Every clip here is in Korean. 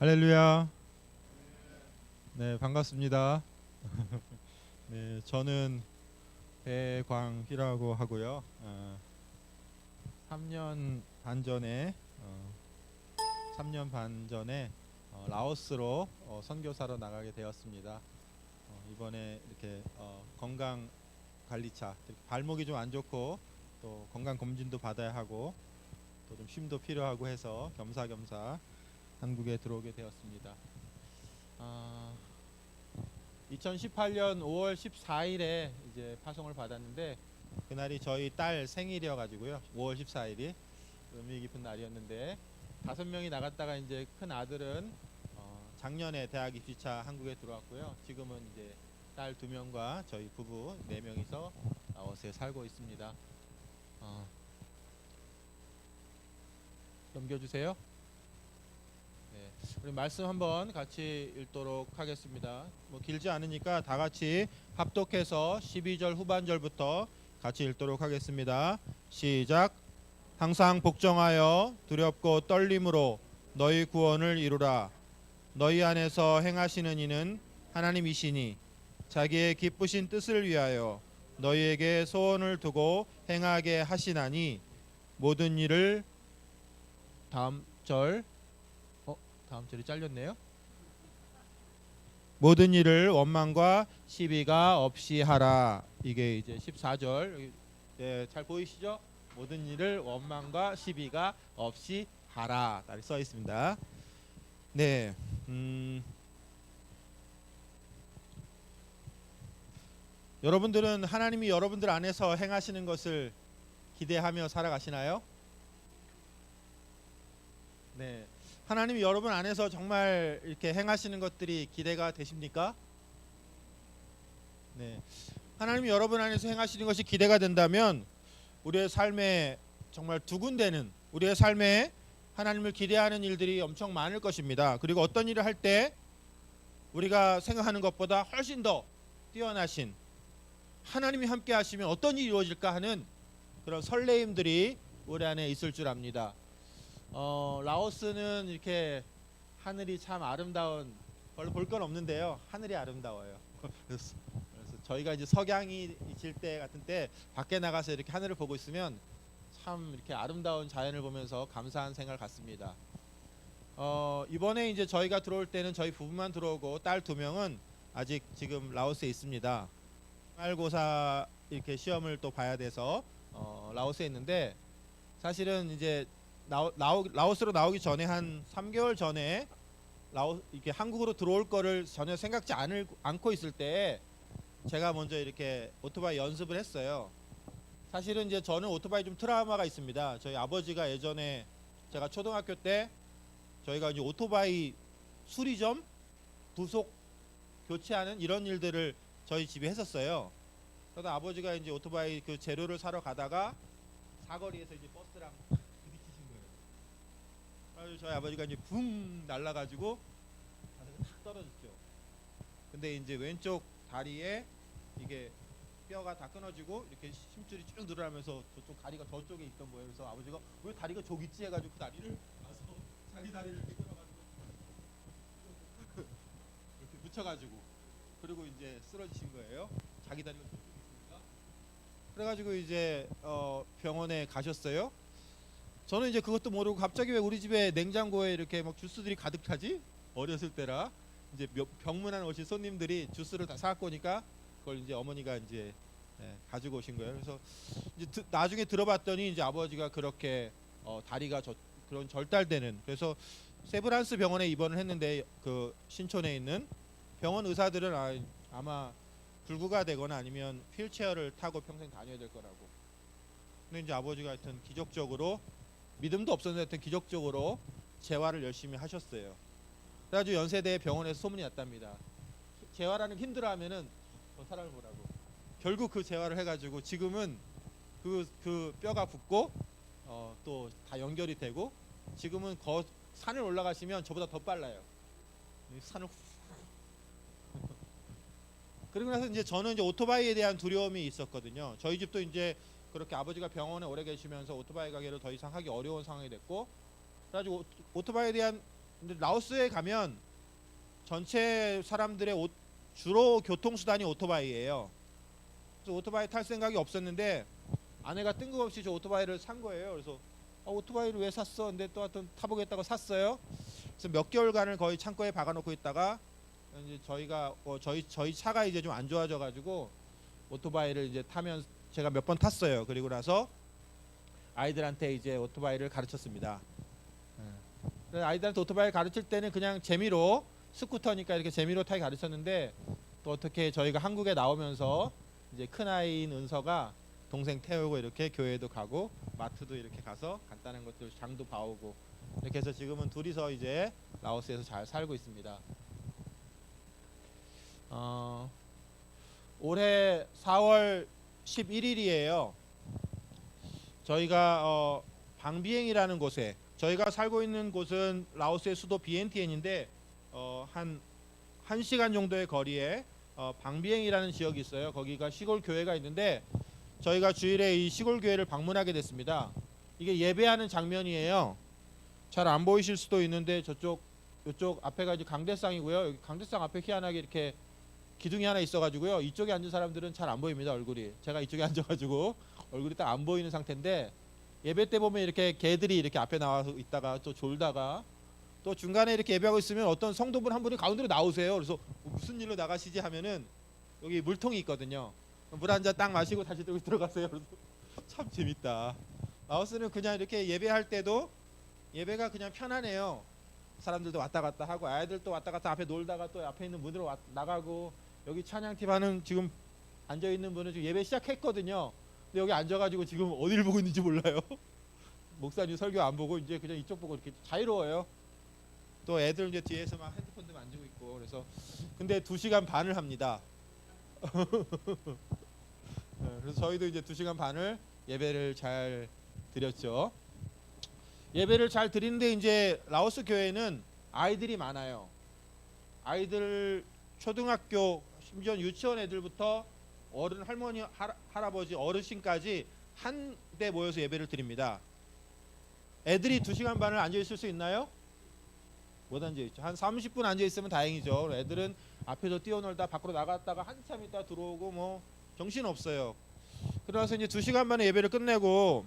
할렐루야. 네, 반갑습니다. 네, 저는 배광희라고 하고요. 3년 반 전에 3년 반 전에 라오스로 선교사로 나가게 되었습니다. 이번에 이렇게 건강 관리차, 발목이 좀 안 좋고 또 건강 검진도 받아야 하고 또 좀 쉼도 필요하고 해서 겸사겸사 한국에 들어오게 되었습니다. 2018년 5월 14일에 이제 파송을 받았는데 그날이 저희 딸 생일이어 가지고요. 5월 14일이 의미 깊은 날이었는데 5명이 나갔다가 이제 큰 아들은 작년에 대학 입시차 한국에 들어왔고요. 지금은 이제 딸 2명과 저희 부부 4명이서 라오스에 살고 있습니다. 넘겨주세요. 네, 우리 말씀 한번 같이 읽도록 하겠습니다. 뭐 길지 않으니까 다 같이 합독해서 12절 후반절부터 같이 읽도록 하겠습니다. 시작. 항상 복종하여 두렵고 떨림으로 너희 구원을 이루라. 너희 안에서 행하시는 이는 하나님이시니 자기의 기쁘신 뜻을 위하여 너희에게 소원을 두고 행하게 하시나니 모든 일을 다음 절이 잘렸네요. 모든 일을 원망과 시비가 없이 하라. 이게 이제 14절. 네, 잘 보이시죠? 모든 일을 원망과 시비가 없이 하라. 딱 써 있습니다. 네. 여러분들은 하나님이 여러분들 안에서 행하시는 것을 기대하며 살아가시나요? 네. 하나님이 여러분 안에서 정말 이렇게 행하시는 것들이 기대가 되십니까? 네. 하나님이 여러분 안에서 행하시는 것이 기대가 된다면 우리의 삶에 정말 두근대는, 우리의 삶에 하나님을 기대하는 일들이 엄청 많을 것입니다. 그리고 어떤 일을 할 때 우리가 생각하는 것보다 훨씬 더 뛰어나신 하나님이 함께 하시면 어떤 일이 이루어질까 하는 그런 설레임들이 우리 안에 있을 줄 압니다. 라오스는 이렇게 하늘이 참 아름다운, 별로 볼 건 없는데요. 하늘이 아름다워요. 그래서 저희가 이제 석양이 질 때 같은 때 밖에 나가서 이렇게 하늘을 보고 있으면 참 이렇게 아름다운 자연을 보면서 감사한 생각을 갖습니다. 이번에 이제 저희가 들어올 때는 저희 부부만 들어오고 딸 2명은 아직 지금 라오스에 있습니다. 생활고사 이렇게 시험을 또 봐야 돼서 라오스에 있는데 사실은 이제 라오스로 나오기 전에 한 3개월 전에 이렇게 한국으로 들어올 거를 전혀 생각지 않고 있을 때 제가 먼저 이렇게 오토바이 연습을 했어요. 사실은 이제 저는 오토바이 좀 트라우마가 있습니다. 저희 아버지가 예전에 제가 초등학교 때 저희가 이제 오토바이 수리점 부속 교체하는 이런 일들을 저희 집에 했었어요. 그러다 아버지가 이제 오토바이 그 재료를 사러 가다가 사거리에서 이제 버스랑 저희 아버지가 이제 붕 날라가지고 탁 떨어졌죠. 근데 이제 왼쪽 다리에 이게 뼈가 다 끊어지고 이렇게 심줄이 쭉 늘어나면서 저쪽 다리가 저쪽에 있던 거예요. 그래서 아버지가 왜 다리가 저기 있지 해가지고 그 다리를 가서 자기 다리를 이렇게 끌어가지고 이렇게 붙여가지고 그리고 이제 쓰러지신 거예요. 자기 다리가 저쪽에 있으니까. 그래가지고 이제 병원에 가셨어요. 저는 이제 그것도 모르고 갑자기 왜 우리 집에 냉장고에 이렇게 막 주스들이 가득하지? 어렸을 때라 이제 병문안 오신 손님들이 주스를 다 사갖고 오니까 그걸 이제 어머니가 이제 가지고 오신 거예요. 그래서 이제 나중에 들어봤더니 이제 아버지가 그렇게 다리가 그런 절달되는, 그래서 세브란스 병원에 입원을 했는데 그 신촌에 있는 병원 의사들은 아마 불구가 되거나 아니면 휠체어를 타고 평생 다녀야 될 거라고. 근데 이제 아버지가 하여튼 기적적으로, 믿음도 없었는데 하여튼 기적적으로 재활을 열심히 하셨어요. 그래가지고 연세대 병원에서 소문이 났답니다. 재활하는 게 힘들어하면은 저 사람을 보라고. 결국 그 재활을 해가지고 지금은 그 뼈가 붙고 또 다 연결이 되고 지금은 산을 올라가시면 저보다 더 빨라요. 산을 그리고 나서 이제 저는 이제 오토바이에 대한 두려움이 있었거든요. 저희 집도 이제 그렇게 아버지가 병원에 오래 계시면서 오토바이 가게를 더 이상 하기 어려운 상황이 됐고, 그래가지고 오토바이에 대한 근데 라오스에 가면 전체 사람들의 주로 교통수단이 오토바이예요. 그래서 오토바이 탈 생각이 없었는데 아내가 뜬금없이 저 오토바이를 산 거예요. 그래서 오토바이를 왜 샀어? 근데 또 하여튼 타보겠다고 샀어요. 그래서 몇 개월간을 거의 창고에 박아놓고 있다가 이제 저희가 저희 차가 이제 좀 안 좋아져 가지고 오토바이를 이제 타면 제가 몇 번 탔어요. 그리고 나서 아이들한테 이제 오토바이를 가르쳤습니다. 그래서 아이들한테 오토바이 가르칠 때는 그냥 재미로 스쿠터니까 이렇게 재미로 타기 가르쳤는데 또 어떻게 저희가 한국에 나오면서 이제 큰 아이인 은서가 동생 태우고 이렇게 교회도 가고 마트도 이렇게 가서 간단한 것들 장도 봐오고 이렇게 해서 지금은 둘이서 이제 라오스에서 잘 살고 있습니다. 올해 4월 11일이에요. 저희가 방비행이라는 곳에 저희가 살고 있는 곳은 라오스의 수도 비엔티엔인데 한 1시간 정도의 거리에 방비행이라는 지역이 있어요. 거기가 시골 교회가 있는데 저희가 주일에 이 시골 교회를 방문하게 됐습니다. 이게 예배하는 장면이에요. 잘 안 보이실 수도 있는데 이쪽 앞에가 이제 강대상이고요. 여기 강대상 앞에 희한하게 이렇게 기둥이 하나 있어가지고요. 이쪽에 앉은 사람들은 잘 안 보입니다. 얼굴이. 제가 이쪽에 앉아가지고 얼굴이 딱 안 보이는 상태인데 예배 때 보면 이렇게 개들이 이렇게 앞에 나와서 있다가 또 졸다가 또 중간에 이렇게 예배하고 있으면 어떤 성도분 한 분이 가운데로 나오세요. 그래서 무슨 일로 나가시지 하면은 여기 물통이 있거든요. 물 한 잔 딱 마시고 다시 들어가세요. 그래서 참 재밌다. 라오스는 그냥 이렇게 예배할 때도 예배가 그냥 편안해요. 사람들도 왔다 갔다 하고 아이들도 왔다 갔다 앞에 놀다가 또 앞에 있는 문으로 나가고 여기 찬양팀 하는 지금 앉아 있는 분은 지금 예배 시작했거든요. 근데 여기 앉아가지고 지금 어디를 보고 있는지 몰라요. 목사님 설교 안 보고 이제 그냥 이쪽 보고 이렇게 자유로워요. 또 애들 이제 뒤에서 막 핸드폰도 만지고 있고 그래서 근데 2시간 반을 합니다. 그래서 저희도 이제 2시간 반을 예배를 잘 드렸죠. 예배를 잘 드리는데 이제 라오스 교회는 아이들이 많아요. 아이들 초등학교 심지어 유치원 애들부터 어른 할머니 할아버지 어르신까지 한데 모여서 예배를 드립니다. 애들이 2시간 반을 앉아 있을 수 있나요? 못 앉아 있죠. 한 30분 앉아 있으면 다행이죠. 애들은 앞에서 뛰어놀다 밖으로 나갔다가 한참 있다 들어오고 뭐 정신 없어요. 그래서 이제 2시간 만에 예배를 끝내고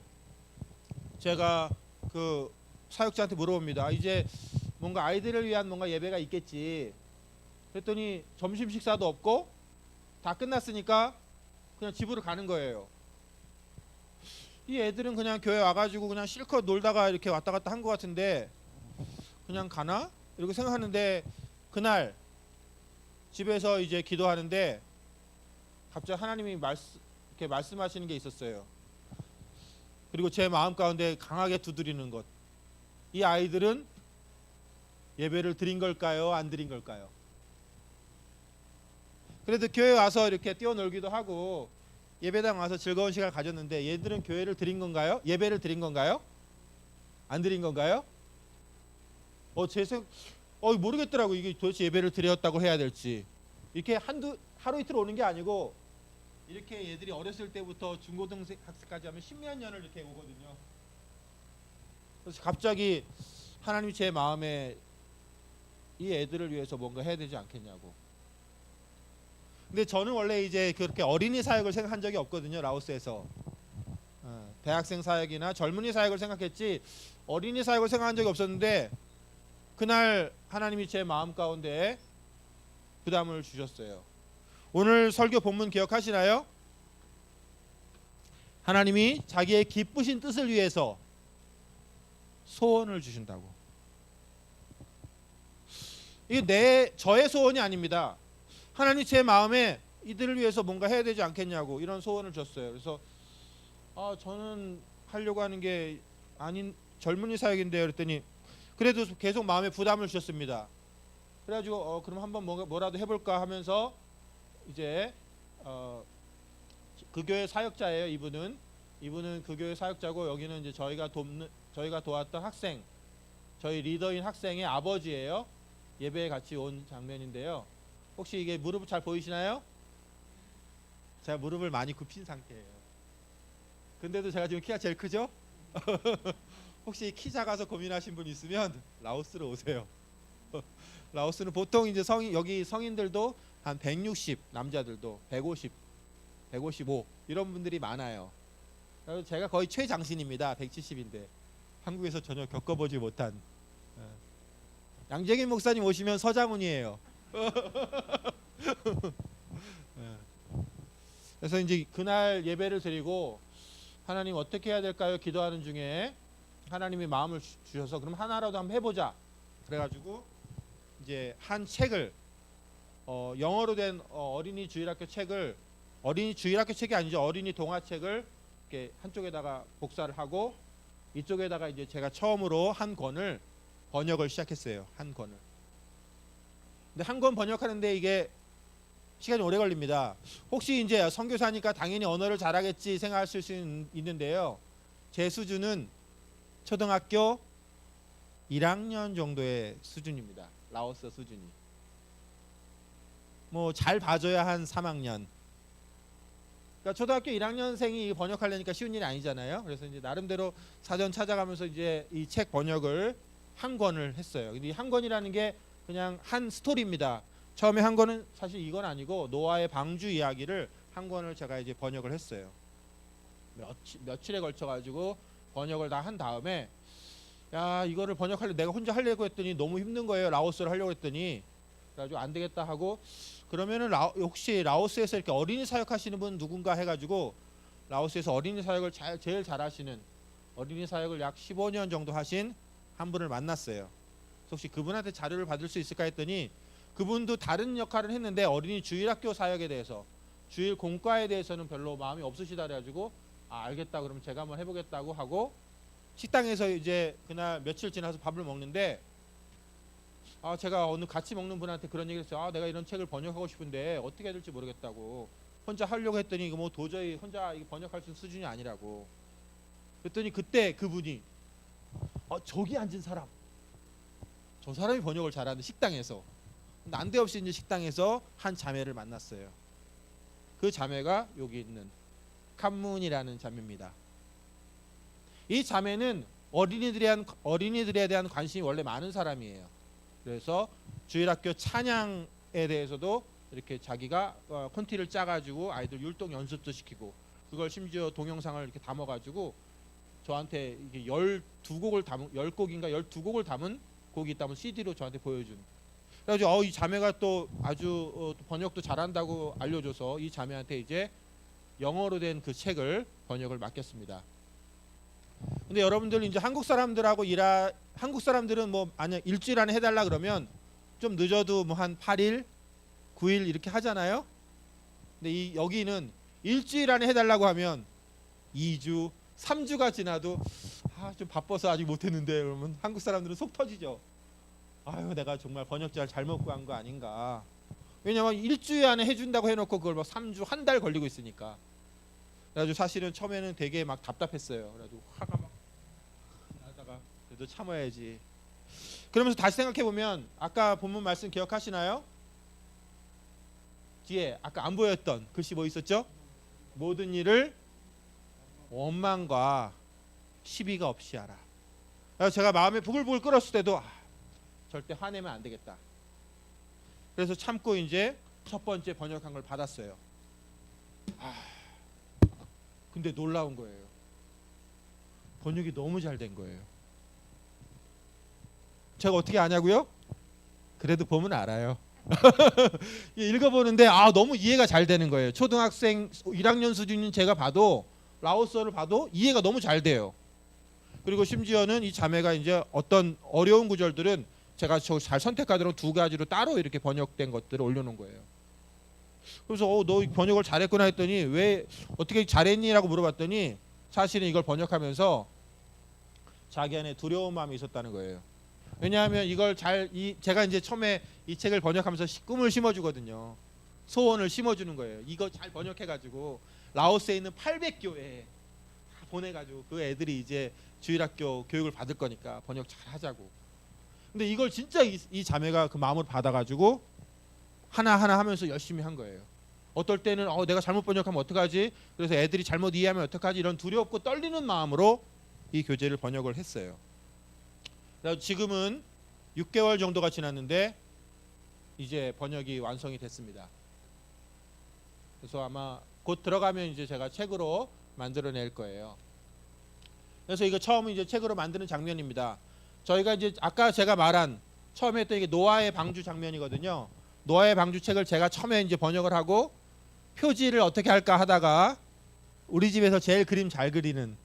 제가 그 사역자한테 물어봅니다. 이제 뭔가 아이들을 위한 뭔가 예배가 있겠지. 그랬더니 점심 식사도 없고 다 끝났으니까 그냥 집으로 가는 거예요. 이 애들은 그냥 교회 와가지고 그냥 실컷 놀다가 이렇게 왔다 갔다 한 것 같은데 그냥 가나? 이렇게 생각하는데 그날 집에서 이제 기도하는데 갑자기 하나님이 이렇게 말씀하시는 게 있었어요. 그리고 제 마음 가운데 강하게 두드리는 것. 이 아이들은 예배를 드린 걸까요? 안 드린 걸까요? 그래도 교회 와서 이렇게 뛰어놀기도 하고 예배당 와서 즐거운 시간을 가졌는데 얘들은 교회를 드린 건가요? 예배를 드린 건가요? 안 드린 건가요? 모르겠더라고. 이게 도대체 예배를 드렸다고 해야 될지. 이렇게 하루 이틀 오는 게 아니고 이렇게 얘들이 어렸을 때부터 중고등생 학생까지 하면 10몇 년을 이렇게 오거든요. 그래서 갑자기 하나님이 제 마음에 이 애들을 위해서 뭔가 해야 되지 않겠냐고. 근데 저는 원래 이제 그렇게 어린이 사역을 생각한 적이 없거든요. 라오스에서 대학생 사역이나 젊은이 사역을 생각했지 어린이 사역을 생각한 적이 없었는데 그날 하나님이 제 마음 가운데 부담을 주셨어요. 오늘 설교 본문 기억하시나요? 하나님이 자기의 기쁘신 뜻을 위해서 소원을 주신다고. 이게 저의 소원이 아닙니다. 하나님 제 마음에 이들을 위해서 뭔가 해야 되지 않겠냐고 이런 소원을 줬어요. 그래서 저는 하려고 하는 게 아닌 젊은이 사역인데요. 그랬더니 그래도 계속 마음에 부담을 주셨습니다. 그래가지고 그럼 한번 뭐라도 해볼까 하면서 이제 그 교회 사역자예요. 이분은 그 교회 사역자고 여기는 이제 저희가 도왔던 학생, 저희 리더인 학생의 아버지예요. 예배에 같이 온 장면인데요. 혹시 이게 무릎 잘 보이시나요? 제가 무릎을 많이 굽힌 상태예요. 근데도 제가 지금 키가 제일 크죠? 혹시 키 작아서 고민하신 분 있으면 라오스로 오세요. 라오스는 보통 이제 여기 성인들도 한 160, 남자들도 150, 155 이런 분들이 많아요. 그래서 제가 거의 최장신입니다. 170인데 한국에서 전혀 겪어보지 못한. 양재길 목사님 오시면 서장훈이에요. 그래서 이제 그날 예배를 드리고 하나님 어떻게 해야 될까요? 기도하는 중에 하나님이 마음을 주셔서 그럼 하나라도 한번 해보자. 그래가지고 이제 한 책을 영어로 된 어린이 주일학교 책을, 어린이 주일학교 책이 아니죠, 어린이 동화책을 이렇게 한쪽에다가 복사를 하고 이쪽에다가 이제 제가 처음으로 한 권을 번역을 시작했어요. 한 권을. 근데 한 권 번역하는데 이게 시간이 오래 걸립니다. 혹시 이제 선교사니까 당연히 언어를 잘하겠지 생각하실 수 있는데요. 제 수준은 초등학교 1학년 정도의 수준입니다. 라오스 수준이. 뭐 잘 봐줘야 한 3학년. 그러니까 초등학교 1학년생이 번역하려니까 쉬운 일이 아니잖아요. 그래서 이제 나름대로 사전 찾아가면서 이제 이 책 번역을 한 권을 했어요. 근데 이 한 권이라는 게 그냥 한 스토리입니다. 처음에 한 권은 사실 이건 아니고 노아의 방주 이야기를 한 권을 제가 이제 번역을 했어요. 며칠에 걸쳐 가지고 번역을 다 한 다음에 야 이거를 번역하려 내가 혼자 하려고 했더니 너무 힘든 거예요. 라오스를 하려고 했더니 그래가지고 안 되겠다 하고 그러면은 혹시 라오스에서 이렇게 어린이 사역하시는 분 누군가 해가지고 라오스에서 어린이 사역을 제일 잘하시는 어린이 사역을 약 15년 정도 하신 한 분을 만났어요. 혹시 그분한테 자료를 받을 수 있을까 했더니 그분도 다른 역할을 했는데 어린이 주일학교 사역에 대해서 주일 공과에 대해서는 별로 마음이 없으시다 그래가지고 알겠다 그럼 제가 한번 해보겠다고 하고 식당에서 이제 그날 며칠 지나서 밥을 먹는데 제가 오늘 같이 먹는 분한테 그런 얘기를 했어요. 내가 이런 책을 번역하고 싶은데 어떻게 해야 될지 모르겠다고. 혼자 하려고 했더니 이거 뭐 도저히 혼자 번역할 수 있는 수준이 아니라고. 그랬더니 그때 그분이 저기 앉은 사람, 저 사람이 번역을 잘하는 식당에서 난데없이 이제 식당에서 한 자매를 만났어요. 그 자매가 여기 있는 칸문이라는 자매입니다. 이 자매는 어린이들에 대한 관심이 원래 많은 사람이에요. 그래서 주일학교 찬양에 대해서도 이렇게 자기가 콘티를 짜가지고 아이들 율동 연습도 시키고 그걸 심지어 동영상을 이렇게 담아가지고 저한테 이게 12곡을 담은 10곡인가 12곡을 담은 곡이 있다면 CD로 저한테 보여준. 그래가지고 이 자매가 또 아주 번역도 잘한다고 알려줘서 이 자매한테 이제 영어로 된 그 책을 번역을 맡겼습니다. 근데 여러분들 이제 한국 사람들은 뭐 만약 일주일 안에 해달라 그러면 좀 늦어도 뭐 한 8일, 9일 이렇게 하잖아요. 근데 여기는 일주일 안에 해달라고 하면 2주, 3주가 지나도 좀 바빠서 아직 못했는데 그러면 한국 사람들은 속 터지죠. 내가 정말 번역자를 잘못 구한 거 아닌가. 왜냐면 일주일 안에 해준다고 해놓고 그걸 막 3주, 한 달 걸리고 있으니까. 그래가지고 사실은 처음에는 되게 막 답답했어요. 그래가지고 화가 막 나다가 그래도 참아야지. 그러면서 다시 생각해 보면 아까 본문 말씀 기억하시나요? 뒤에 아까 안 보였던 글씨 뭐 있었죠? 모든 일을 원망과 시비가 없이 하라. 그래서 제가 마음에 부글부글 끓었을 때도 절대 화내면 안 되겠다. 그래서 참고 이제 첫 번째 번역한 걸 받았어요. 근데 놀라운 거예요. 번역이 너무 잘 된 거예요. 제가 어떻게 아냐고요? 그래도 보면 알아요. 읽어보는데 너무 이해가 잘 되는 거예요. 초등학생 1학년 수준인 제가 봐도 라오스어를 봐도 이해가 너무 잘 돼요. 그리고 심지어는 이 자매가 이제 어떤 어려운 구절들은 제가 잘 선택하도록 2가지로 따로 이렇게 번역된 것들을 올려놓은 거예요. 그래서 너 번역을 잘했구나 했더니 왜 어떻게 잘했니라고 물어봤더니 사실은 이걸 번역하면서 자기 안에 두려운 마음이 있었다는 거예요. 왜냐하면 이걸 제가 이제 처음에 이 책을 번역하면서 꿈을 심어주거든요. 소원을 심어주는 거예요. 이거 잘 번역해가지고 라오스에 있는 800교회에 보내가지고 그 애들이 이제 주일학교 교육을 받을 거니까 번역 잘하자고. 근데 이걸 진짜 이 자매가 그 마음을 받아가지고 하나하나 하면서 열심히 한 거예요. 어떨 때는 내가 잘못 번역하면 어떡하지? 그래서 애들이 잘못 이해하면 어떡하지? 이런 두렵고 떨리는 마음으로 이 교재를 번역을 했어요. 그래서 지금은 6개월 정도가 지났는데 이제 번역이 완성이 됐습니다. 그래서 아마 곧 들어가면 이제 제가 책으로 만들어낼 거예요. 그래서 이거 처음 이제 책으로 만드는 장면입니다. 저희가 이제 아까 제가 말한 처음에 했던 이게 노아의 방주 장면이거든요. 노아의 방주 책을 제가 처음에 이제 번역을 하고 표지를 어떻게 할까 하다가 우리 집에서 제일 그림 잘 그리는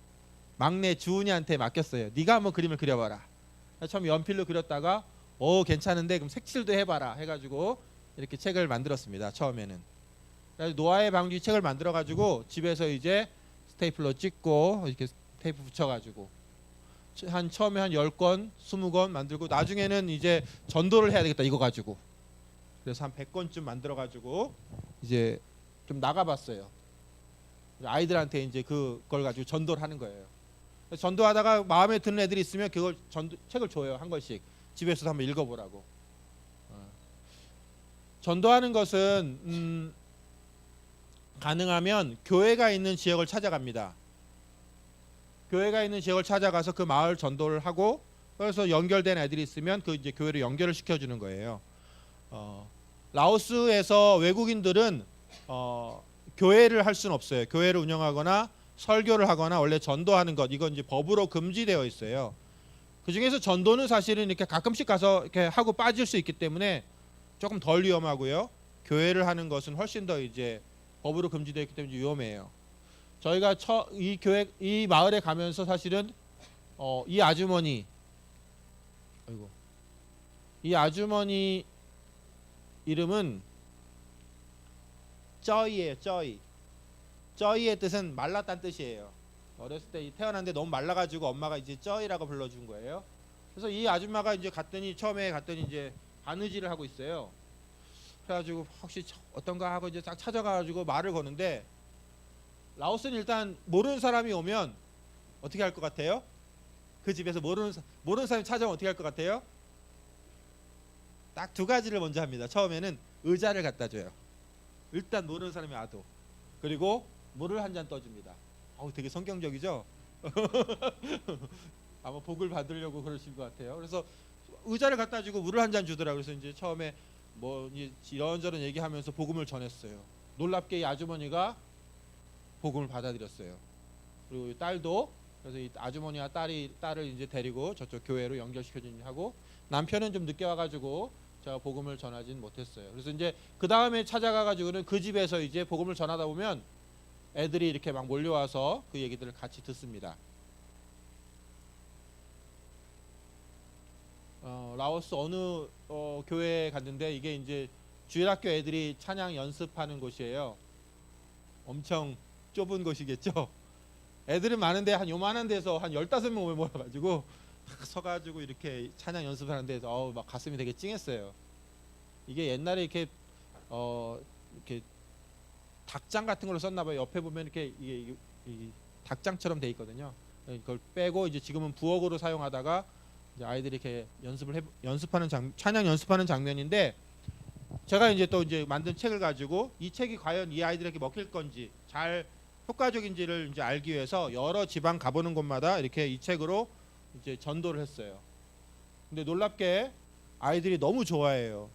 막내 주은이한테 맡겼어요. 네가 한번 그림을 그려봐라. 처음 연필로 그렸다가 괜찮은데 그럼 색칠도 해봐라 해가지고 이렇게 책을 만들었습니다. 처음에는. 그래서 노아의 방주 책을 만들어가지고 집에서 이제 스테이플러 찍고 이렇게 테이프 붙여가지고 처음에 한 10권, 20권 만들고 나중에는 이제 전도를 해야 되겠다 이거 가지고 그래서 한 100권쯤 만들어가지고 이제 좀 나가봤어요. 아이들한테 이제 그걸 가지고 전도를 하는 거예요. 전도하다가 마음에 드는 애들이 있으면 그걸 책을 줘요. 한 권씩 집에서도 한번 읽어보라고. 전도하는 것은 가능하면 교회가 있는 지역을 찾아갑니다. 교회가 있는 지역을 찾아가서 그 마을 전도를 하고 그래서 연결된 애들이 있으면 그 이제 교회로 연결을 시켜주는 거예요. 라오스에서 외국인들은 교회를 할 수는 없어요. 교회를 운영하거나 설교를 하거나 원래 전도하는 것 이건 이제 법으로 금지되어 있어요. 그 중에서 전도는 사실은 이렇게 가끔씩 가서 이렇게 하고 빠질 수 있기 때문에 조금 덜 위험하고요. 교회를 하는 것은 훨씬 더 이제 법으로 금지되어 있기 때문에 위험해요. 저희가 이 마을에 가면서 사실은 이 아주머니 이름은 쩌이예요. 쩌이의 뜻은 말랐다는 뜻이에요. 어렸을 때 태어났는데 너무 말라가지고 엄마가 이제 쩌이라고 불러준 거예요. 그래서 이 아줌마가 이제 처음에 갔더니 이제 바느질을 하고 있어요. 그래가지고 혹시 어떤가 하고 이제 딱 찾아가가지고 말을 거는데 라오스는 일단 모르는 사람이 오면 어떻게 할 것 같아요? 그 집에서 모르는 사람이 찾아오면 어떻게 할 것 같아요? 딱 두 가지를 먼저 합니다. 처음에는 의자를 갖다 줘요. 일단 모르는 사람이 와도. 그리고 물을 한 잔 떠줍니다. 되게 성경적이죠? 아마 복을 받으려고 그러실 것 같아요. 그래서 의자를 갖다 주고 물을 한 잔 주더라고요. 그래서 이제 처음에 뭐 이런저런 얘기하면서 복음을 전했어요. 놀랍게 이 아주머니가 복음을 받아들였어요. 그리고 이 딸도 그래서 이 아주머니와 딸을 이제 데리고 저쪽 교회로 연결시켜주니 하고 남편은 좀 늦게 와가지고 제가 복음을 전하진 못했어요. 그래서 이제 그 다음에 찾아가가지고는 그 집에서 이제 복음을 전하다 보면 애들이 이렇게 막 몰려와서 그 얘기들을 같이 듣습니다. 라오스 어느 교회에 갔는데 이게 이제 주일학교 애들이 찬양 연습하는 곳이에요. 엄청 좁은 곳이겠죠. 애들은 많은데 한 요만한 데서 한 15명 모여가지고 서가지고 이렇게 찬양 연습하는데 막 가슴이 되게 찡했어요. 이게 옛날에 이렇게 닭장 같은 걸로 썼나봐요. 옆에 보면 이렇게 이게 닭장처럼 돼 있거든요. 그걸 빼고 이제 지금은 부엌으로 사용하다가 이제 아이들이 이렇게 연습하는 찬양 연습하는 장면인데 제가 이제 또 이제 만든 책을 가지고 이 책이 과연 이 아이들에게 먹힐 건지 잘 효과적인지를 이제 알기 위해서 여러 지방 가보는 곳마다 이렇게 이 책으로 이제 전도를 했어요. 근데 놀랍게 아이들이 너무 좋아해요.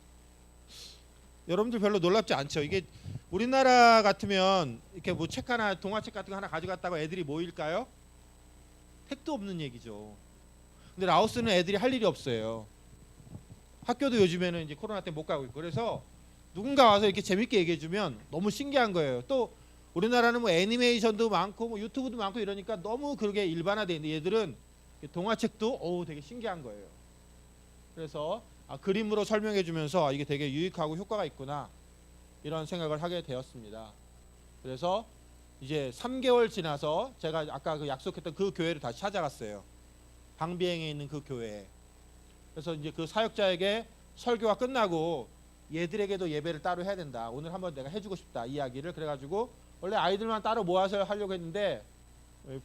여러분들 별로 놀랍지 않죠? 이게 우리나라 같으면 이렇게 뭐 책 하나 동화책 같은 거 하나 가져갔다가 애들이 모일까요? 택도 없는 얘기죠. 근데 라오스는 애들이 할 일이 없어요. 학교도 요즘에는 이제 코로나 때문에 못 가고 있고 그래서 누군가 와서 이렇게 재밌게 얘기해주면 너무 신기한 거예요. 또 우리나라는 뭐 애니메이션도 많고 뭐 유튜브도 많고 이러니까 너무 그게 일반화돼 있는데 얘들은 동화책도 되게 신기한 거예요. 그래서 그림으로 설명해주면서 이게 되게 유익하고 효과가 있구나 이런 생각을 하게 되었습니다. 그래서 이제 3개월 지나서 제가 아까 그 약속했던 그 교회를 다시 찾아갔어요. 방비행에 있는 그 교회에. 그래서 이제 그 사역자에게 설교가 끝나고 얘들에게도 예배를 따로 해야 된다. 오늘 한번 내가 해주고 싶다 이야기를 그래가지고 원래 아이들만 따로 모아서 하려고 했는데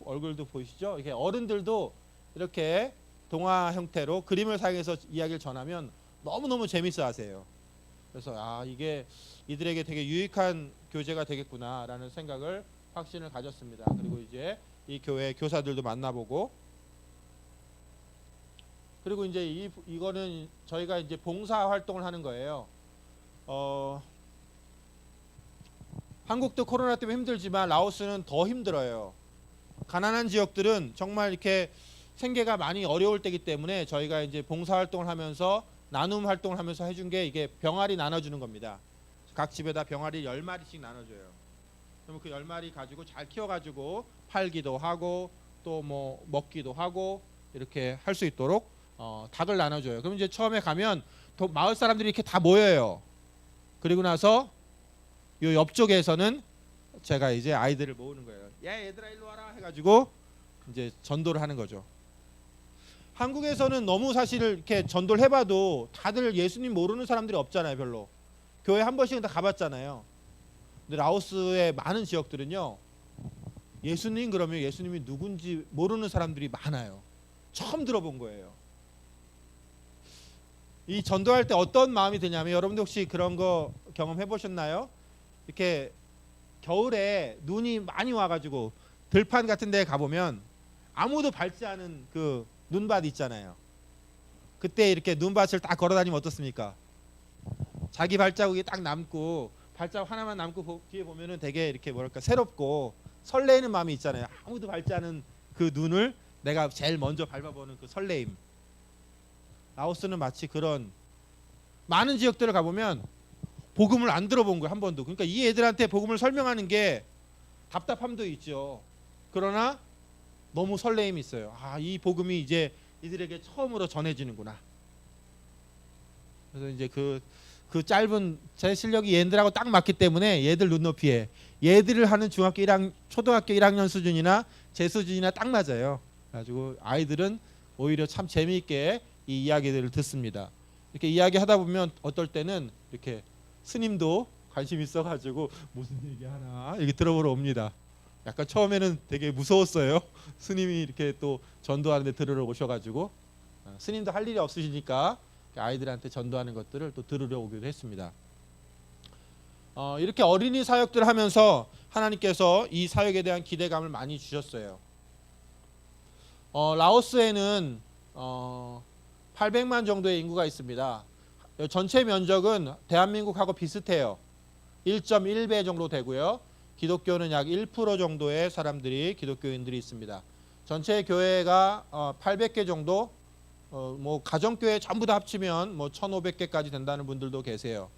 얼굴도 보이시죠? 이렇게 어른들도 이렇게 동화 형태로 그림을 사용해서 이야기를 전하면 너무너무 재밌어 하세요. 그래서 이게 이들에게 되게 유익한 교재가 되겠구나라는 생각을 확신을 가졌습니다. 그리고 이제 이 교회 교사들도 만나보고 그리고 이제 이거는 저희가 이제 봉사 활동을 하는 거예요. 한국도 코로나 때문에 힘들지만 라오스는 더 힘들어요. 가난한 지역들은 정말 이렇게 생계가 많이 어려울 때이기 때문에 저희가 이제 봉사 활동을 하면서 나눔 활동을 하면서 해준 게 이게 병아리 나눠주는 겁니다. 각 집에다 병아리 10마리씩 나눠줘요. 그러면 그 10마리 가지고 잘 키워가지고 팔기도 하고 또 뭐 먹기도 하고 이렇게 할 수 있도록 닭을 나눠줘요. 그럼 이제 처음에 가면 마을 사람들이 이렇게 다 모여요. 그리고 나서 요 옆쪽에서는 제가 이제 아이들을 모으는 거예요. 야 얘들아 일로 와라 해가지고 이제 전도를 하는 거죠. 한국에서는 너무 사실 이렇게 전도를 해봐도 다들 예수님 모르는 사람들이 없잖아요. 별로. 교회 한 번씩은 다 가봤잖아요. 근데 라오스의 많은 지역들은요, 예수님 그러면 예수님이 누군지 모르는 사람들이 많아요. 처음 들어본 거예요. 이 전도할 때 어떤 마음이 드냐면, 여러분들 혹시 그런 거 경험해 보셨나요? 이렇게 겨울에 눈이 많이 와가지고 들판 같은 데 가보면 아무도 밟지 않은 그 눈밭 있잖아요. 그때 이렇게 눈밭을 딱 걸어다니면 어떻습니까? 자기 발자국이 딱 남고 발자국 하나만 남고 뒤에 보면은 되게 이렇게 뭐랄까 새롭고 설레이는 마음이 있잖아요. 아무도 밟지 않은 그 눈을 내가 제일 먼저 밟아보는 그 설레임. 라오스는 마치 그런 많은 지역들을 가보면 복음을 안 들어본 거예요. 한 번도. 그러니까 이 애들한테 복음을 설명하는 게 답답함도 있죠. 그러나 너무 설레임이 있어요. 이 복음이 이제 이들에게 처음으로 전해지는구나. 그래서 이제 그 짧은 제 실력이 얘들하고 딱 맞기 때문에 얘들 눈높이에 얘들을 하는 초등학교 1학년 수준이나 제 수준이나 딱 맞아요. 그래가지고 아이들은 오히려 참 재미있게 이 이야기들을 듣습니다. 이렇게 이야기하다 보면 어떨 때는 이렇게 스님도 관심 있어가지고 무슨 얘기하나 이렇게 들어보러 옵니다. 약간 처음에는 되게 무서웠어요. 스님이 이렇게 또 전도하는데 들으러 오셔가지고 스님도 할 일이 없으시니까 아이들한테 전도하는 것들을 또 들으러 오기도 했습니다. 이렇게 어린이 사역들을 하면서 하나님께서 이 사역에 대한 기대감을 많이 주셨어요. 라오스에는 800만 정도의 인구가 있습니다. 전체 면적은 대한민국하고 비슷해요. 1.1배 정도 되고요. 기독교는 약 1% 정도의 사람들이 기독교인들이 있습니다. 전체 교회가 800개 정도, 뭐 가정교회 전부 다 합치면 뭐 1,500개까지 된다는 분들도 계세요.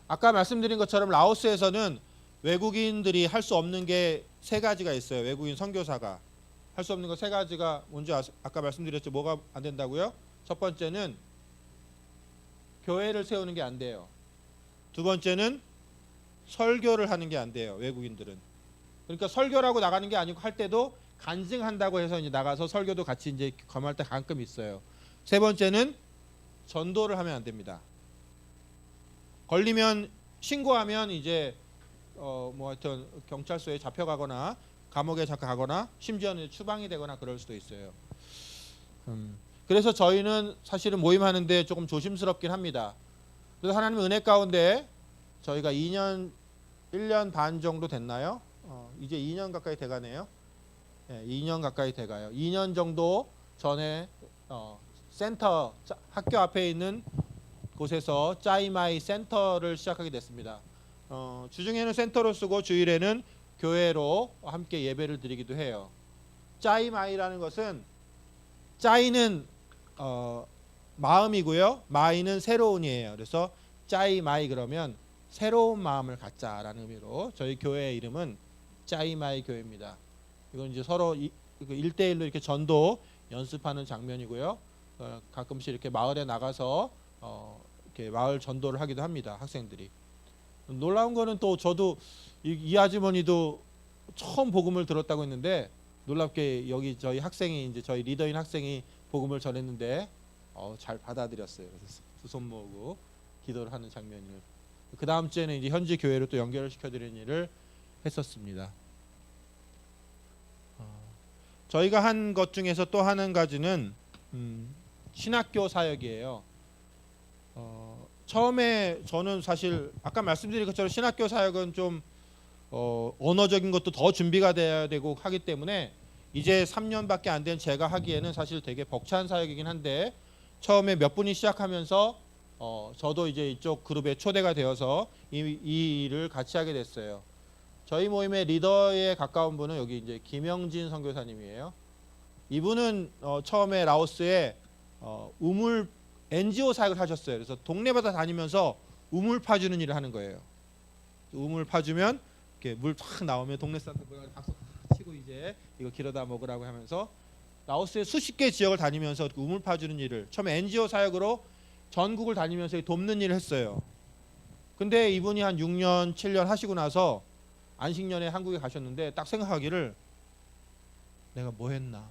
아까 말씀드린 것처럼 라오스에서는 외국인들이 할 수 없는 게 3가지가 있어요. 외국인 선교사가 할 수 없는 거 3가지가 뭔지 아까 말씀드렸죠. 뭐가 안 된다고요? 첫 번째는 교회를 세우는 게 안 돼요. 두 번째는 설교를 하는 게 안 돼요. 외국인들은. 그러니까 설교라고 나가는 게 아니고 할 때도 간증한다고 해서 이제 나가서 설교도 같이 이제 겸할 때 가끔 있어요. 세 번째는 전도를 하면 안 됩니다. 걸리면 신고하면 이제 뭐 하여튼 경찰서에 잡혀가거나 감옥에 가거나 심지어는 추방이 되거나 그럴 수도 있어요. 그래서 저희는 사실은 모임하는데 조금 조심스럽긴 합니다. 그래서 하나님의 은혜 가운데 저희가 1년 반 정도 됐나요? 이제 2년 가까이 돼가네요. 2년 가까이 돼가요. 2년 정도 전에 센터 학교 앞에 있는 곳에서 짜이마이 센터를 시작하게 됐습니다. 주중에는 센터로 쓰고 주일에는 교회로 함께 예배를 드리기도 해요. 짜이마이라는 것은 짜이는 마음이고요. 마이는 새로운이에요. 그래서 짜이마이 그러면 새로운 마음을 갖자라는 의미로 저희 교회의 이름은 짜이마이 교회입니다. 이건 이제 서로 1대1로 이렇게 전도 연습하는 장면이고요. 가끔씩 이렇게 마을에 나가서 이렇게 마을 전도를 하기도 합니다. 학생들이. 놀라운 거는 또 저도 이 아주머니도 처음 복음을 들었다고 했는데 놀랍게 여기 저희 학생이 이제 저희 리더인 학생이 복음을 전했는데 잘 받아들였어요. 그래서 두 손 모으고 기도를 하는 장면을. 그 다음 주에는 이제 현지 교회로 또 연결을 시켜드리는 일을 했었습니다. 저희가 한 것 중에서 또 한 가지는 신학교 사역이에요. 처음에 저는 사실 아까 말씀드린 것처럼 신학교 사역은 좀 언어적인 것도 더 준비가 돼야 되고 하기 때문에 이제 3년밖에 안 된 제가 하기에는 사실 되게 벅찬 사역이긴 한데 처음에 몇 분이 시작하면서 저도 이제 이쪽 그룹에 초대가 되어서 이 일을 같이 하게 됐어요. 저희 모임의 리더에 가까운 분은 여기 이제 김영진 선교사님이에요. 이분은 처음에 라오스에 우물 NGO 사역을 하셨어요. 그래서 동네마다 다니면서 우물 파주는 일을 하는 거예요. 우물 파주면 이렇게 물 탁 나오면 동네 사람들 모여서 박수 치고 이제 이거 길어다 먹으라고 하면서 라오스의 수십 개 지역을 다니면서 우물 파주는 일을 처음에 NGO 사역으로 전국을 다니면서 돕는 일을 했어요. 근데 이분이 한 6년, 7년 하시고 나서 안식년에 한국에 가셨는데 딱 생각하기를 내가 뭐 했나.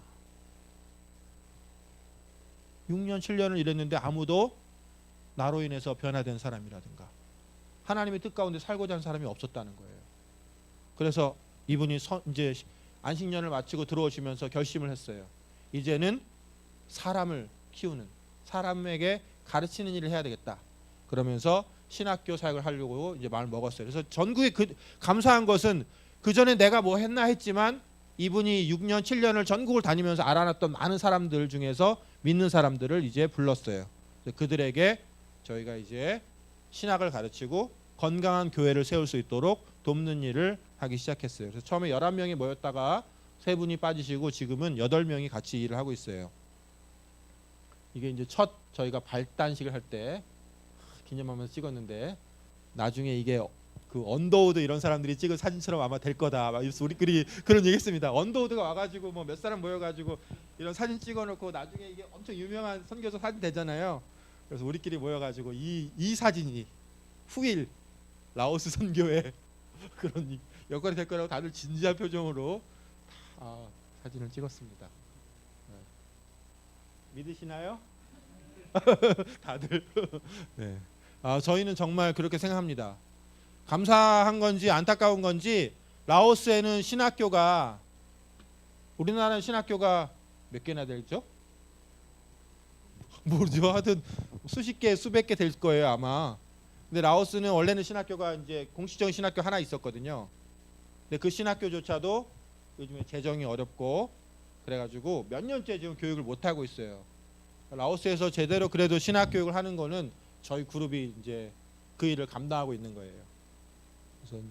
6년, 7년을 일했는데 아무도 나로 인해서 변화된 사람이라든가 하나님의 뜻 가운데 살고자 하는 사람이 없었다는 거예요. 그래서 이분이 이제 안식년을 마치고 들어오시면서 결심을 했어요. 이제는 사람을 키우는, 사람에게 가르치는 일을 해야 되겠다. 그러면서 신학교 사역을 하려고 이제 마음을 먹었어요. 그래서 전국에 감사한 것은 그 전에 내가 뭐 했나 했지만 이분이 6년, 7년을 전국을 다니면서 알아놨던 많은 사람들 중에서 믿는 사람들을 이제 불렀어요. 그들에게 저희가 이제 신학을 가르치고 건강한 교회를 세울 수 있도록 돕는 일을 하기 시작했어요. 그래서 처음에 11명이 모였다가 3분이 빠지시고 지금은 8명이 같이 일을 하고 있어요. 이게 이제 첫 저희가 발단식을 할 때 기념하면서 찍었는데 나중에 이게 그 언더우드 이런 사람들이 찍은 사진처럼 아마 될 거다. 우리끼리 그런 얘기했습니다. 언더우드가 와가지고 뭐 몇 사람 모여가지고 이런 사진 찍어놓고 나중에 이게 엄청 유명한 선교사 사진 되잖아요. 그래서 우리끼리 모여가지고 이 사진이 후일 라오스 선교의 그런 역할이 될 거라고 다들 진지한 표정으로 사진을 찍었습니다. 믿으시나요? 다들. 네. 저희는 정말 그렇게 생각합니다. 감사한 건지 안타까운 건지 라오스에는 신학교가 우리나라는 신학교가 몇 개나 되죠? 모르죠. 하여튼 수십 개, 수백 개 될 거예요 아마. 근데 라오스는 원래는 신학교가 이제 공식적인 신학교 하나 있었거든요. 근데 그 신학교조차도 요즘에 재정이 어렵고 그래가지고 몇 년째 지금 교육을 못 하고 있어요. 라오스에서 제대로 그래도 신학 교육을 하는 거는 저희 그룹이 이제 그 일을 감당하고 있는 거예요. 그래서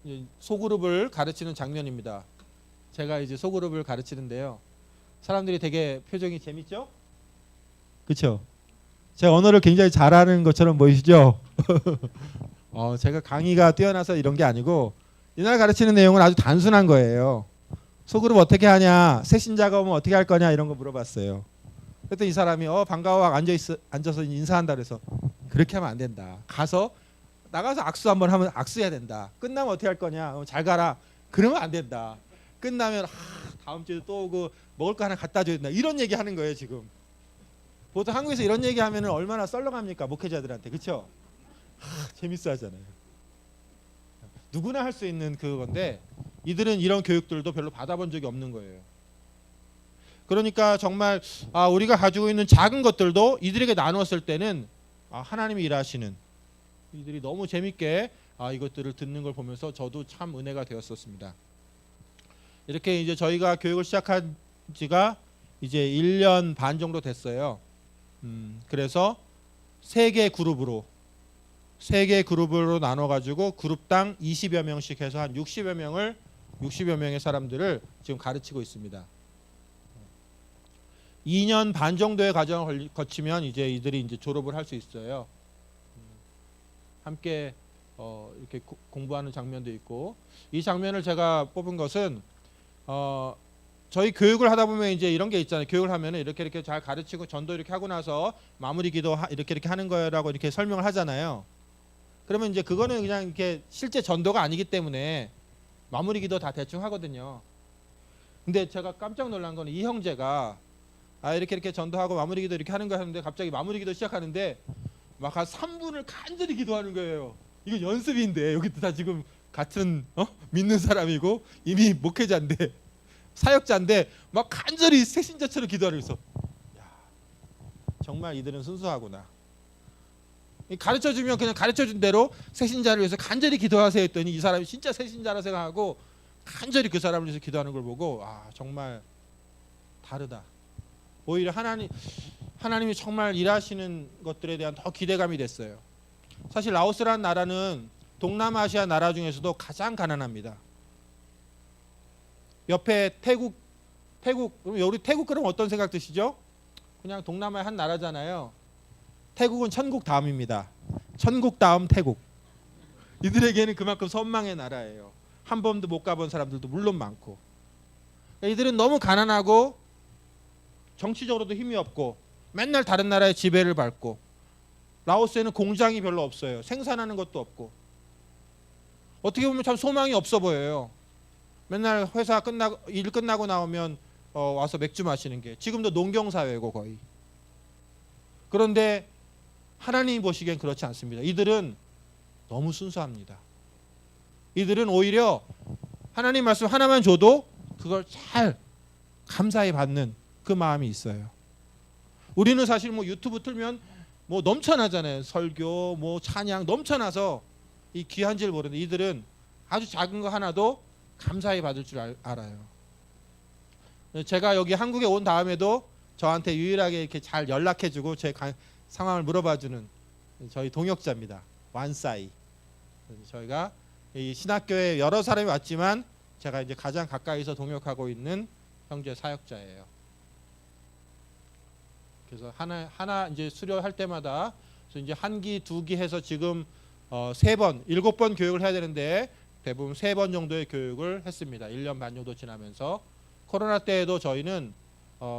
이제 소그룹을 가르치는 장면입니다. 제가 이제 소그룹을 가르치는데요. 사람들이 되게 표정이 재밌죠? 그렇죠? 제가 언어를 굉장히 잘하는 것처럼 보이시죠? 제가 강의가 뛰어나서 이런 게 아니고 이날 가르치는 내용은 아주 단순한 거예요. 소그룹 어떻게 하냐, 새 신자가 오면 어떻게 할 거냐 이런 거 물어봤어요. 그랬더니 이 사람이 반가워 앉아서 인사한다 그래서 그렇게 하면 안 된다. 나가서 악수 한번 하면 악수해야 된다. 끝나면 어떻게 할 거냐, 잘 가라. 그러면 안 된다. 끝나면 다음 주에 또 오고 먹을 거 하나 갖다 줘야 된다. 이런 얘기 하는 거예요 지금. 보통 한국에서 이런 얘기 하면 얼마나 썰렁합니까 목회자들한테. 그렇죠? 재밌어 하잖아요. 누구나 할 수 있는 그건데 이들은 이런 교육들도 별로 받아본 적이 없는 거예요. 그러니까 정말 우리가 가지고 있는 작은 것들도 이들에게 나누었을 때는 하나님이 일하시는, 이들이 너무 재밌게 이것들을 듣는 걸 보면서 저도 참 은혜가 되었었습니다. 이렇게 이제 저희가 교육을 시작한 지가 이제 1년 반 정도 됐어요. 그래서 3개 그룹으로 나눠가지고 그룹당 20여 명씩 해서 한 60여 명의 사람들을 지금 가르치고 있습니다. 2년 반 정도의 과정을 거치면 이제 이들이 이제 졸업을 할 수 있어요. 함께 이렇게 공부하는 장면도 있고, 이 장면을 제가 뽑은 것은 저희 교육을 하다 보면 이제 이런 게 있잖아요. 교육을 하면은 이렇게 잘 가르치고 전도 이렇게 하고 나서 마무리 기도 이렇게 하는 거라고 이렇게 설명을 하잖아요. 그러면 이제 그거는 그냥 이렇게 실제 전도가 아니기 때문에 마무리 기도 다 대충 하거든요. 근데 제가 깜짝 놀란 거는 이 형제가 이렇게 전도하고 마무리 기도 이렇게 하는 거 하는데 갑자기 마무리 기도 시작하는데 막 한 3분을 간절히 기도하는 거예요. 이거 연습인데 여기도 다 지금 같은 믿는 사람이고 이미 목회자인데 사역자인데 막 간절히 새신자처럼 기도하고 있어. 정말 이들은 순수하구나. 가르쳐주면 그냥 가르쳐준 대로 새신자를 위해서 간절히 기도하세요 했더니 이 사람이 진짜 새신자라 생각하고 간절히 그 사람을 위해서 기도하는 걸 보고 정말 다르다. 오히려 하나님이 정말 일하시는 것들에 대한 더 기대감이 됐어요. 사실 라오스라는 나라는 동남아시아 나라 중에서도 가장 가난합니다. 옆에 태국 우리 태국 그러면 어떤 생각 드시죠? 그냥 동남아의 한 나라잖아요. 태국은 천국 다음입니다. 천국 다음 태국. 이들에게는 그만큼 선망의 나라예요. 한 번도 못 가본 사람들도 물론 많고. 이들은 너무 가난하고 정치적으로도 힘이 없고 맨날 다른 나라의 지배를 받고, 라오스에는 공장이 별로 없어요. 생산하는 것도 없고, 어떻게 보면 참 소망이 없어 보여요. 맨날 회사 일 끝나고 나오면 와서 맥주 마시는 게, 지금도 농경사회고 거의. 그런데 하나님이 보시기엔 그렇지 않습니다. 이들은 너무 순수합니다. 이들은 오히려 하나님 말씀 하나만 줘도 그걸 잘 감사히 받는 그 마음이 있어요. 우리는 사실 유튜브 틀면 넘쳐나잖아요. 설교, 찬양 넘쳐나서 이 귀한 줄 모르는데, 이들은 아주 작은 거 하나도 감사히 받을 줄 알아요. 제가 여기 한국에 온 다음에도 저한테 유일하게 이렇게 잘 연락해주고 제 상황을 물어봐주는 저희 동역자입니다. 완사이. 저희가 이 신학교에 여러 사람이 왔지만 제가 이제 가장 가까이서 동역하고 있는 형제 사역자예요. 그래서 하나 이제 수료할 때마다 이제 한 기, 두 기 해서 지금 3번, 7번 교육을 해야 되는데 대부분 3번 정도의 교육을 했습니다. 1년 반 정도 지나면서. 코로나 때에도 저희는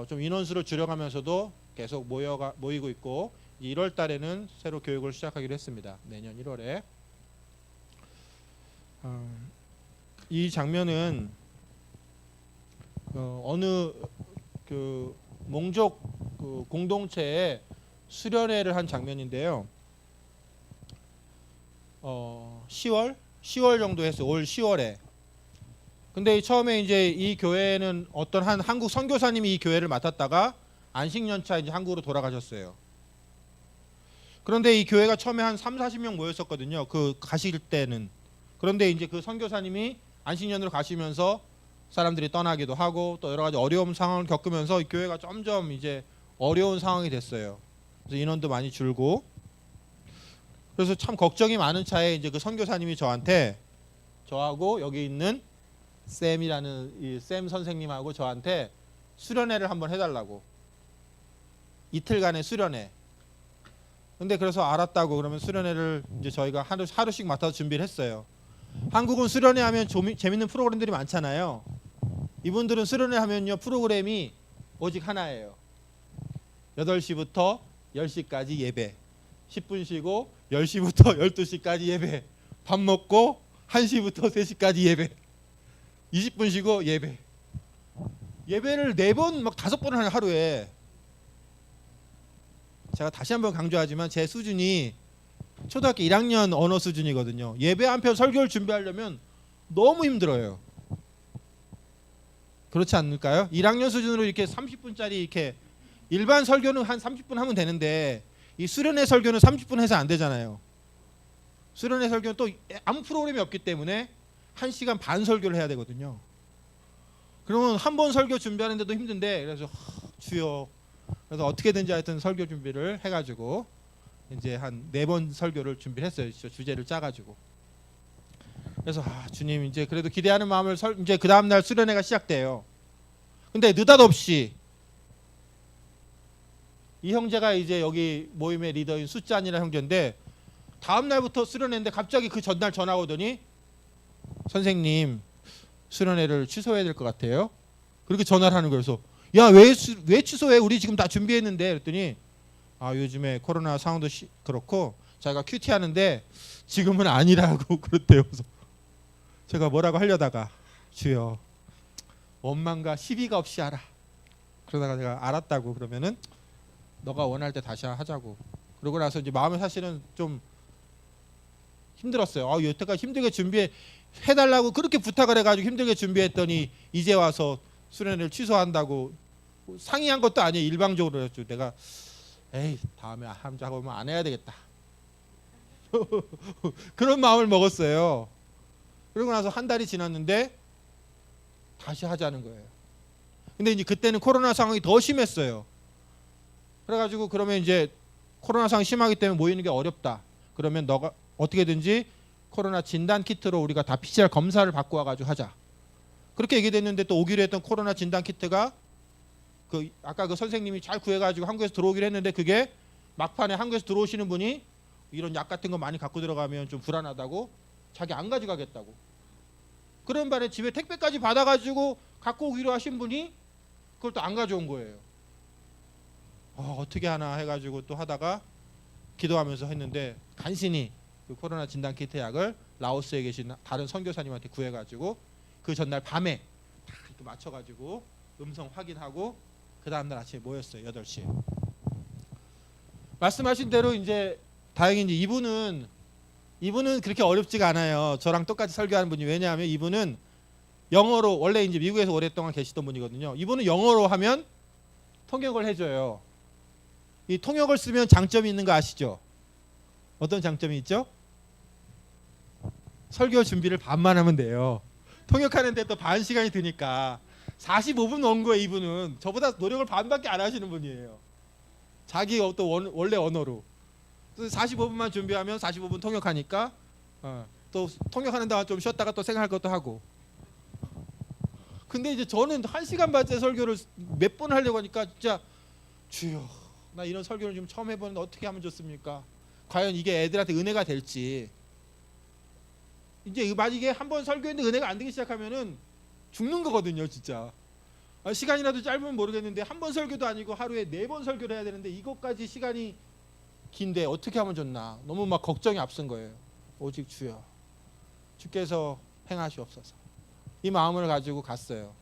좀 인원수를 줄여가면서도 계속 모이고 있고, 1월 달에는 새로 교육을 시작하기로 했습니다. 내년 1월에. 이 장면은 어느 그 몽족 공동체의 수련회를 한 장면인데요. 10월 정도 했어요. 올 10월에. 근데 처음에 이제 이 교회는 어떤 한 한국 선교사님이 이 교회를 맡았다가 안식년차 이제 한국으로 돌아가셨어요. 그런데 이 교회가 처음에 한 30-40명 모였었거든요. 그 가실 때는. 그런데 이제 그 선교사님이 안식년으로 가시면서 사람들이 떠나기도 하고 또 여러 가지 어려운 상황을 겪으면서 이 교회가 점점 이제 어려운 상황이 됐어요. 그래서 인원도 많이 줄고. 그래서 참 걱정이 많은 차에 이제 그 선교사님이 저하고 여기 있는 쌤이라는 이 쌤 선생님하고 저한테 수련회를 한번 해달라고. 이틀간의 수련회. 근데 그래서 알았다고 그러면 수련회를 이제 저희가 하루씩 맡아서 준비를 했어요. 한국은 수련회 하면 재밌는 프로그램들이 많잖아요. 이분들은 수련회 하면요 프로그램이 오직 하나예요. 8시부터 10시까지 예배, 10분 쉬고 10시부터 12시까지 예배, 밥 먹고 1시부터 3시까지 예배, 20분 쉬고 예배. 예배를 4번 막 5번 하는 하루에. 제가 다시 한번 강조하지만 제 수준이 초등학교 1학년 언어 수준이거든요. 예배 한 편 설교를 준비하려면 너무 힘들어요. 그렇지 않을까요? 1학년 수준으로 이렇게 30분짜리 이렇게 일반 설교는 한 30분 하면 되는데 이 수련회 설교는 30분 해서 안 되잖아요. 수련회 설교는 또 아무 프로그램이 없기 때문에 1시간 반 설교를 해야 되거든요. 그러면 한 번 설교 준비하는데도 힘든데, 그래서 주여, 그래서 어떻게든지 하여튼 설교 준비를 해가지고 이제 한 4번 설교를 준비를 했어요. 주제를 짜가지고. 그래서 주님 이제 그래도 기대하는 마음을 이제 그 다음 날 수련회가 시작돼요. 근데 느닷없이 이 형제가 이제 여기 모임의 리더인 수짠이라는 형제인데, 다음 날부터 수련회인데 갑자기 그 전날 전화가 오더니 선생님 수련회를 취소해야 될 것 같아요. 그렇게 전화를 하는 거예요. 그래서 야, 왜 취소해? 우리 지금 다 준비했는데. 그랬더니 요즘에 코로나 상황도 그렇고 자기가 큐티 하는데 지금은 아니라고 그랬대요. 그래서 제가 뭐라고 하려다가 주여 원망과 시비가 없이 하라. 그러다가 제가 알았다고 그러면은 너가 원할 때 다시 하자고. 그러고 나서 이제 마음에 사실은 좀 힘들었어요. 여태까지 힘들게 준비해달라고 그렇게 부탁을 해가지고 힘들게 준비했더니 이제 와서 수련회를 취소한다고. 상의한 것도 아니에요. 일방적으로 했죠. 내가 다음에 하면 안 해야 되겠다. 그런 마음을 먹었어요. 그러고 나서 한 달이 지났는데 다시 하자는 거예요. 근데 이제 그때는 코로나 상황이 더 심했어요. 그래가지고 그러면 이제 코로나 상황이 심하기 때문에 모이는 게 어렵다. 그러면 너가 어떻게든지 코로나 진단 키트로 우리가 다 PCR 검사를 받고 와가지고 하자. 그렇게 얘기됐는데 또 오기로 했던 코로나 진단 키트가 그 아까 그 선생님이 잘 구해가지고 한국에서 들어오기로 했는데 그게 막판에 한국에서 들어오시는 분이 이런 약 같은 거 많이 갖고 들어가면 좀 불안하다고 자기 안 가져가겠다고. 그런 반에 집에 택배까지 받아가지고 갖고 오기로 하신 분이 그걸 또 안 가져온 거예요. 어떻게 하나 해가지고 또 하다가 기도하면서 했는데 간신히 그 코로나 진단 키트 약을 라오스에 계신 다른 선교사님한테 구해가지고 그 전날 밤에 다 이렇게 맞춰가지고 음성 확인하고 그 다음날 아침에 모였어요. 8시에. 말씀하신 대로 이제 다행히 이제 이분은 그렇게 어렵지가 않아요. 저랑 똑같이 설교하는 분이. 왜냐하면 이분은 영어로 원래 이제 미국에서 오랫동안 계시던 분이거든요. 이분은 영어로 하면 통역을 해줘요. 이 통역을 쓰면 장점이 있는 거 아시죠? 어떤 장점이 있죠? 설교 준비를 반만 하면 돼요. 통역하는데 또 반 시간이 드니까 45분 온 거예요. 이분은 저보다 노력을 반밖에 안 하시는 분이에요. 자기 또 원래 언어로 45분만 준비하면 45분 통역하니까 또 통역하는 동안 좀 쉬었다가 또 생각할 것도 하고. 근데 이제 저는 1시간 반째 설교를 몇 번 하려고 하니까 진짜 주여 나 이런 설교를 지금 처음 해보는데 어떻게 하면 좋습니까? 과연 이게 애들한테 은혜가 될지. 이제 만약에 한번 설교했는데 은혜가 안 되기 시작하면은 죽는 거거든요, 진짜. 시간이라도 짧으면 모르겠는데 한 번 설교도 아니고 하루에 4번 설교를 해야 되는데 이것까지 시간이 긴데 어떻게 하면 좋나. 너무 막 걱정이 앞선 거예요. 오직 주여 주께서 행하시옵소서. 이 마음을 가지고 갔어요.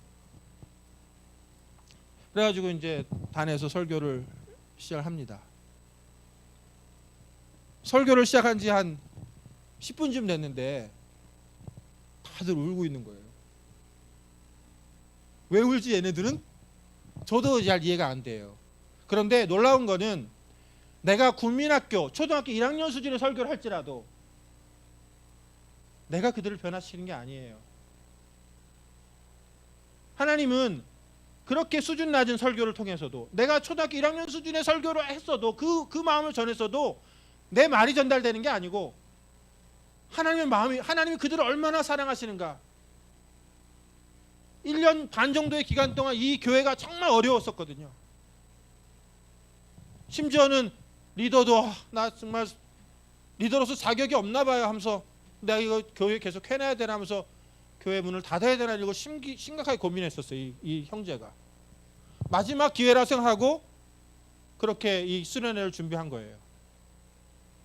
그래가지고 이제 단에서 설교를 시작합니다. 설교를 시작한 지 한 10분쯤 됐는데 다들 울고 있는 거예요. 왜 울지 얘네들은? 저도 잘 이해가 안 돼요. 그런데 놀라운 거는 내가 국민학교 초등학교 1학년 수준의 설교를 할지라도 내가 그들을 변화시키는 게 아니에요. 하나님은 그렇게 수준 낮은 설교를 통해서도 내가 초등학교 1학년 수준의 설교를 했어도 그 마음을 전했어도 내 말이 전달되는 게 아니고 하나님의 마음이, 하나님이 그들을 얼마나 사랑하시는가. 1년 반 정도의 기간 동안 이 교회가 정말 어려웠었거든요. 심지어는 리더도 나 정말 리더로서 자격이 없나 봐요 하면서 내가 이거 교회 계속 해내야 되나 하면서 교회 문을 닫아야 되나 이거 심각하게 고민했었어요. 이 형제가 마지막 기회라 생각하고 그렇게 이 수련회를 준비한 거예요.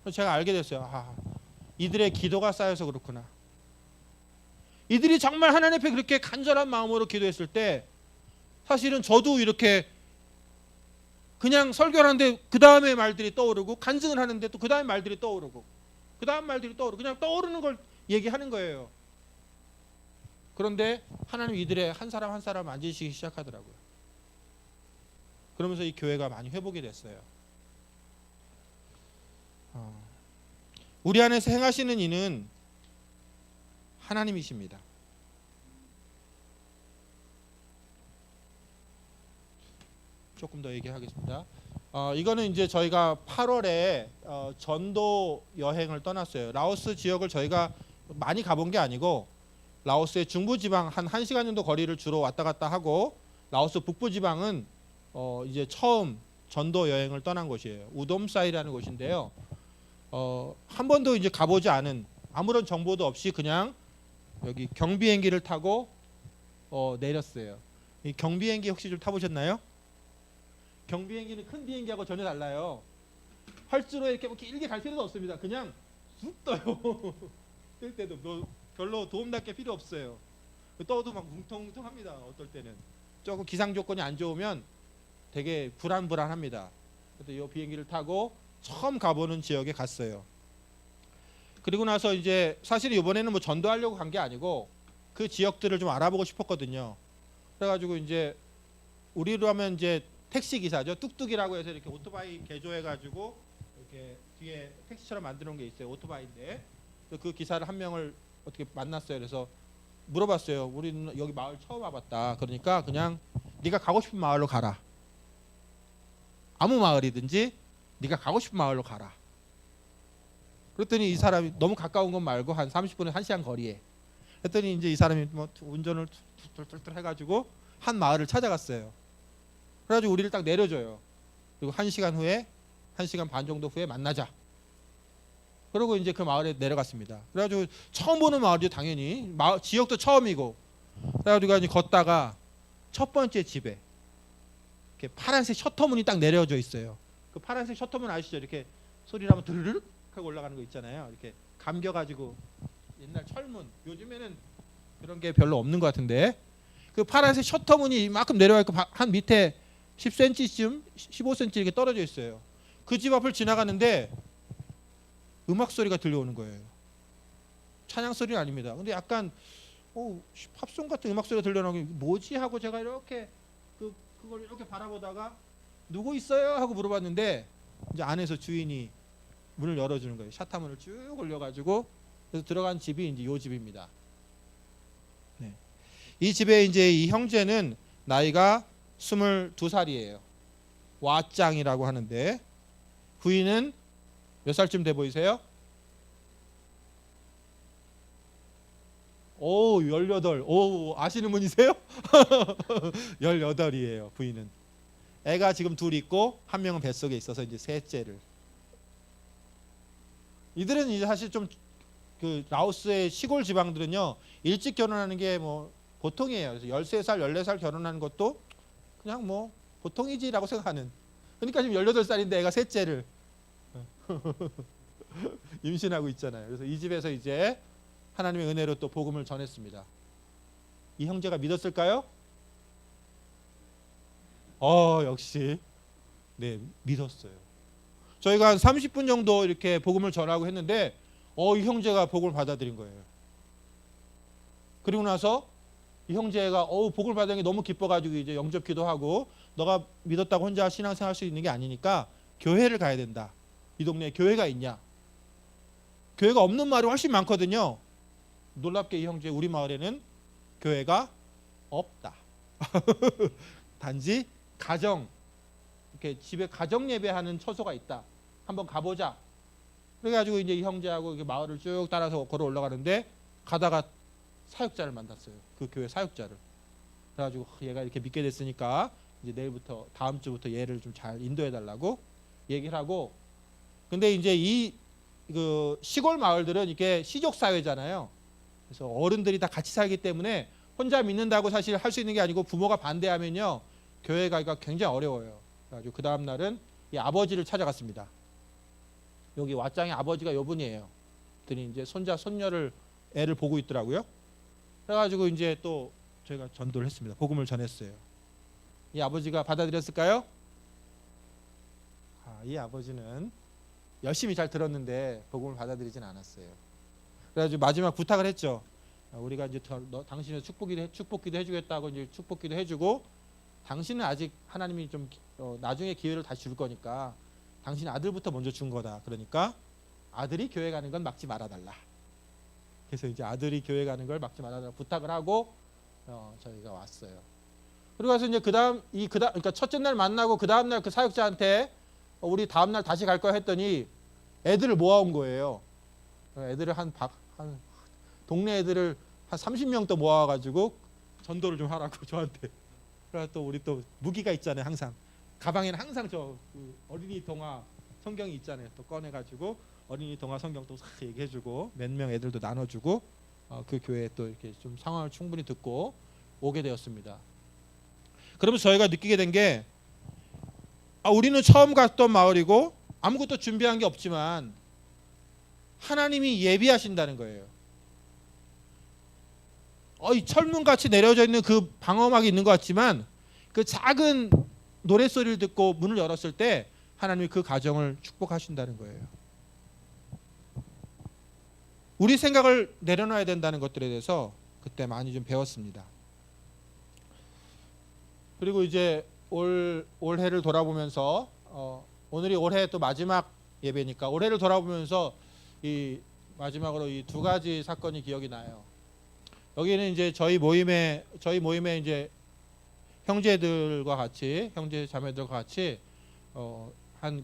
그래서 제가 알게 됐어요. 이들의 기도가 쌓여서 그렇구나. 이들이 정말 하나님 앞에 그렇게 간절한 마음으로 기도했을 때 사실은 저도 이렇게 그냥 설교를 하는데 그 다음에 말들이 떠오르고 간증을 하는데 또 그 다음에 말들이 떠오르고 그 다음 말들이 떠오르고 그냥 떠오르는 걸 얘기하는 거예요. 그런데 하나님 이들의 한 사람 한 사람 만지시기 시작하더라고요. 그러면서 이 교회가 많이 회복이 됐어요. 우리 안에서 행하시는 이는 하나님이십니다. 조금 더 얘기하겠습니다. 이거는 이제 저희가 8월에 전도 여행을 떠났어요. 라오스 지역을 저희가 많이 가본 게 아니고 라오스의 중부지방 한 1시간 정도 거리를 주로 왔다 갔다 하고 라오스 북부지방은 이제 처음 전도 여행을 떠난 곳이에요. 우돔사이라는 곳인데요. 한 번도 이제 가보지 않은 아무런 정보도 없이 그냥 여기 경비행기를 타고 내렸어요. 이 경비행기 혹시 좀 타보셨나요? 경비행기는 큰 비행기하고 전혀 달라요. 활주로 이렇게 뭐 길게 갈 필요도 없습니다. 그냥 쑥 떠요. 뜰 때도 별로 도움받을 게 필요 없어요. 떠도 막 뭉텅뭉텅합니다. 어떨 때는 조금 기상 조건이 안 좋으면 되게 불안합니다. 그래서 이 비행기를 타고 처음 가보는 지역에 갔어요. 그리고 나서 이제 사실 이번에는 뭐 전도하려고 간 게 아니고 그 지역들을 좀 알아보고 싶었거든요. 그래가지고 이제 우리로 하면 이제 택시 기사죠. 뚝뚝이라고 해서 이렇게 오토바이 개조해가지고 이렇게 뒤에 택시처럼 만드는 게 있어요. 오토바이인데 그 기사를 한 명을 어떻게 만났어요. 그래서 물어봤어요. 우리는 여기 마을 처음 와봤다. 그러니까 그냥 네가 가고 싶은 마을로 가라. 아무 마을이든지 네가 가고 싶은 마을로 가라. 그랬더니 이 사람이 너무 가까운 건 말고 한 30분에 1시간 거리에. 그랬더니 이제 이 사람이 뭐 운전을 툴툴툴툴 해가지고 한 마을을 찾아갔어요. 그래가지고 우리를 딱 내려줘요. 그리고 1시간 후에 1시간 반 정도 후에 만나자. 그리고 이제 그 마을에 내려갔습니다. 그래가지고 처음 보는 마을이죠, 당연히. 지역도 처음이고. 그래가지고 이제 걷다가 첫 번째 집에 이렇게 파란색 셔터문이 딱 내려져 있어요. 그 파란색 셔터문 아시죠? 이렇게 소리 나면 드르륵 하고 올라가는 거 있잖아요. 이렇게 감겨가지고 옛날 철문. 요즘에는 그런 게 별로 없는 것 같은데 그 파란색 셔터문이 이만큼 내려와 있고 한 밑에 10cm쯤 15cm 이렇게 떨어져 있어요. 그 집 앞을 지나가는데 음악 소리가 들려오는 거예요. 찬양 소리는 아닙니다. 근데 약간 팝송 같은 음악 소리가 들려오는 게 뭐지 하고 제가 이렇게 그걸 이렇게 바라보다가 누구 있어요 하고 물어봤는데 이제 안에서 주인이 문을 열어주는 거예요. 샤타문을 쭉 올려가지고 그래서 들어간 집이 이제 요 집입니다. 네. 이 집에 이제 이 형제는 나이가 22살이에요. 와짱이라고 하는데 부인은 몇 살쯤 돼 보이세요? 18. 아시는 분이세요? 18이에요. 부인은. 애가 지금 둘 있고 한 명은 뱃속에 있어서 이제 셋째를. 이들은 이제 사실 좀 그 라오스의 시골 지방들은요 일찍 결혼하는 게 뭐 보통이에요. 그래서 13살, 14살 결혼하는 것도 그냥 뭐 보통이지라고 생각하는. 그러니까 지금 18살인데 애가 셋째를 임신하고 있잖아요. 그래서 이 집에서 이제 하나님의 은혜로 또 복음을 전했습니다. 이 형제가 믿었을까요? 역시 네, 믿었어요. 저희가 한 30분 정도 이렇게 복음을 전하고 했는데 이 형제가 복음을 받아들인 거예요. 그리고 나서 이 형제가 복을 받은 게 너무 기뻐가지고 이제 영접 기도하고 너가 믿었다고 혼자 신앙생활 할 수 있는 게 아니니까 교회를 가야 된다. 이 동네에 교회가 있냐? 교회가 없는 마을이 훨씬 많거든요. 놀랍게 이 형제 우리 마을에는 교회가 없다. 단지 가정 이렇게 집에 가정 예배하는 처소가 있다. 한번 가보자. 그래가지고 이제 이 형제하고 이렇게 마을을 쭉 따라서 걸어 올라가는데 가다가 사역자를 만났어요. 그 교회 사역자를. 그래가지고 얘가 이렇게 믿게 됐으니까 이제 내일부터 다음 주부터 얘를 좀 잘 인도해 달라고 얘기를 하고. 근데 이제 이 그 시골 마을들은 이게 시족 사회잖아요. 그래서 어른들이 다 같이 살기 때문에 혼자 믿는다고 사실 할 수 있는 게 아니고 부모가 반대하면요 교회 가기가 굉장히 어려워요. 그래가지고 그 다음 날은 이 아버지를 찾아갔습니다. 여기 왓짱의 아버지가 요 분이에요. 그랬더니 이제 손자 손녀를 애를 보고 있더라고요. 그래가지고 이제 또 저희가 전도를 했습니다. 복음을 전했어요. 이 아버지가 받아들였을까요? 이 아버지는 열심히 잘 들었는데 복음을 받아들이진 않았어요. 그래가지고 마지막 부탁을 했죠. 우리가 이제 당신의 축복기도 해주겠다고 이제 축복기도 해주고 당신은 아직 하나님이 좀 나중에 기회를 다시 줄 거니까 당신 아들부터 먼저 준 거다. 그러니까 아들이 교회 가는 건 막지 말아달라. 그래서 이제 아들이 교회 가는 걸 막지 말아달라 부탁을 하고 저희가 왔어요. 그리고 가서 이제 그러니까 첫째 날 만나고 그 다음 날 그 사역자한테 우리 다음 날 다시 갈 거야 했더니 애들을 모아온 거예요. 애들을 한 동네 애들을 한 30명 또 모아가지고 전도를 좀 하라고 저한테. 그래서 또 우리 또 무기가 있잖아요. 항상 가방에는 항상 그 어린이 동화 성경이 있잖아요. 또 꺼내가지고 어린이 동화 성경 또 얘기해주고 몇 명 애들도 나눠주고 그 교회에 또 이렇게 좀 상황을 충분히 듣고 오게 되었습니다. 그러면서 저희가 느끼게 된 게 우리는 처음 갔던 마을이고 아무것도 준비한 게 없지만 하나님이 예비하신다는 거예요. 이 철문같이 내려져 있는 그 방어막이 있는 것 같지만 그 작은 노랫소리를 듣고 문을 열었을 때 하나님이 그 가정을 축복하신다는 거예요. 우리 생각을 내려놔야 된다는 것들에 대해서 그때 많이 좀 배웠습니다. 그리고 이제 올해를 돌아보면서 오늘이 올해 또 마지막 예배니까 올해를 돌아보면서 이 마지막으로 이 두 가지 사건이 기억이 나요. 여기는 이제 저희 모임에 이제 형제들과 같이 형제 자매들과 같이 한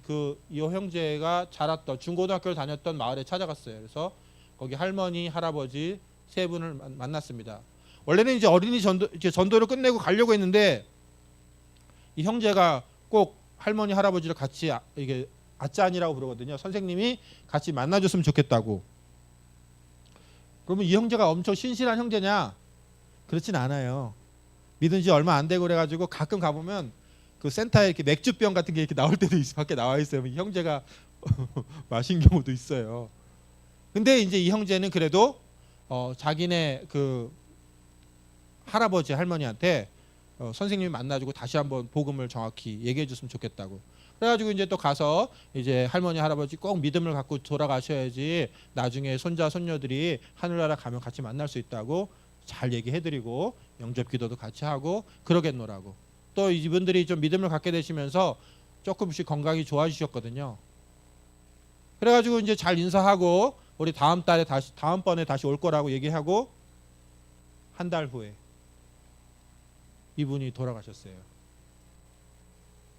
이 형제가 자랐던 중고등학교를 다녔던 마을에 찾아갔어요. 그래서 거기 할머니 할아버지 세 분을 만났습니다. 원래는 이제 어린이 전도를 끝내고 가려고 했는데 이 형제가 꼭 할머니 할아버지를 같이 이게 아짠이라고 부르거든요. 선생님이 같이 만나줬으면 좋겠다고. 그러면 이 형제가 엄청 신실한 형제냐? 그렇진 않아요. 믿은 지 얼마 안 되고 그래가지고 가끔 가보면 그 센터에 이렇게 맥주병 같은 게 이렇게 나올 때도 밖에 나와 있어요. 이 형제가 마신 경우도 있어요. 근데 이제 이 형제는 그래도 자기네 그 할아버지 할머니한테 선생님이 만나주고 다시 한번 복음을 정확히 얘기해 줬으면 좋겠다고. 그래가지고 이제 또 가서 이제 할머니 할아버지 꼭 믿음을 갖고 돌아가셔야지 나중에 손자 손녀들이 하늘나라 가면 같이 만날 수 있다고 잘 얘기해드리고 영접기도도 같이 하고 그러겠노라고. 또 이분들이 좀 믿음을 갖게 되시면서 조금씩 건강이 좋아지셨거든요. 그래가지고 이제 잘 인사하고 우리 다음번에 다시 올 거라고 얘기하고 한 달 후에 이분이 돌아가셨어요.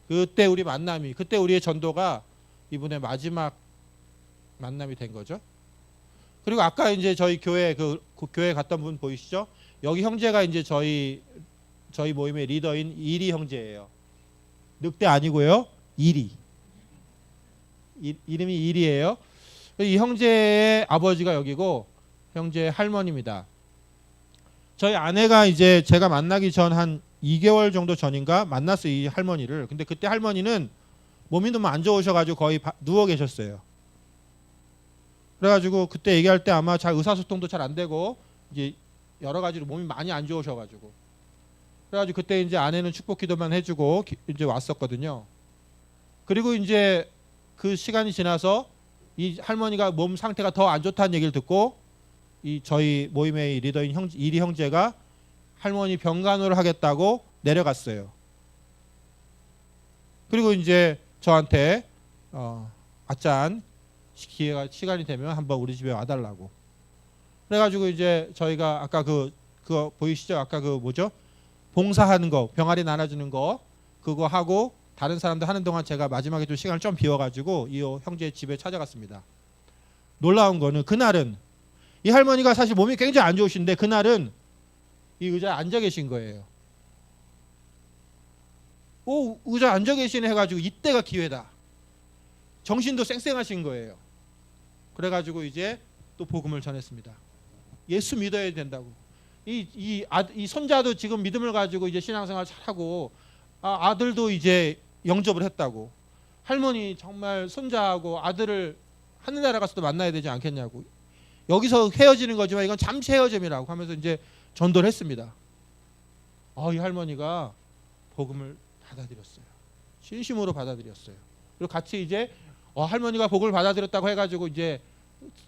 그때 우리의 전도가 이분의 마지막 만남이 된 거죠. 그리고 아까 이제 저희 교회 그 교회 갔던 분 보이시죠? 여기 형제가 이제 저희 모임의 리더인 이리 형제예요. 늑대 아니고요. 이리. 이름이 이리예요. 이 형제의 아버지가 여기고 형제의 할머니입니다. 저희 아내가 이제 제가 만나기 전 한 2개월 정도 전인가 만났어요, 이 할머니를. 근데 그때 할머니는 몸이 너무 안 좋으셔가지고 거의 누워 계셨어요. 그래가지고 그때 얘기할 때 아마 잘 의사소통도 잘 안 되고 이제 여러 가지로 몸이 많이 안 좋으셔가지고 그래가지고 그때 이제 아내는 축복기도만 해주고 이제 왔었거든요. 그리고 이제 그 시간이 지나서 이 할머니가 몸 상태가 더 안 좋다는 얘기를 듣고 이 저희 모임의 리더인 이리 형제가 할머니 병간호를 하겠다고 내려갔어요. 그리고 이제 저한테 아짠 시간이 되면 한번 우리 집에 와달라고. 그래가지고 이제 저희가 아까 그거 보이시죠? 아까 그 뭐죠? 봉사하는 거, 병아리 나눠주는 거 그거 하고 다른 사람들 하는 동안 제가 마지막에 좀 시간을 좀 비워가지고 이 형제 집에 찾아갔습니다. 놀라운 거는 그날은 이 할머니가 사실 몸이 굉장히 안 좋으신데 그날은 이 의자에 앉아 계신 거예요. 오, 의자에 앉아 계시네 해가지고 이때가 기회다. 정신도 쌩쌩하신 거예요. 그래가지고 이제 또 복음을 전했습니다. 예수 믿어야 된다고. 이 손자도 지금 믿음을 가지고 이제 신앙생활 잘하고 아들도 이제 영접을 했다고. 할머니 정말 손자하고 아들을 하늘나라 가서도 만나야 되지 않겠냐고. 여기서 헤어지는 거지만 이건 잠시 헤어짐이라고 하면서 이제 전도를 했습니다. 이 할머니가 복음을 받아들였어요. 진심으로 받아들였어요. 그리고 같이 이제 할머니가 복음을 받아들였다고 해가지고 이제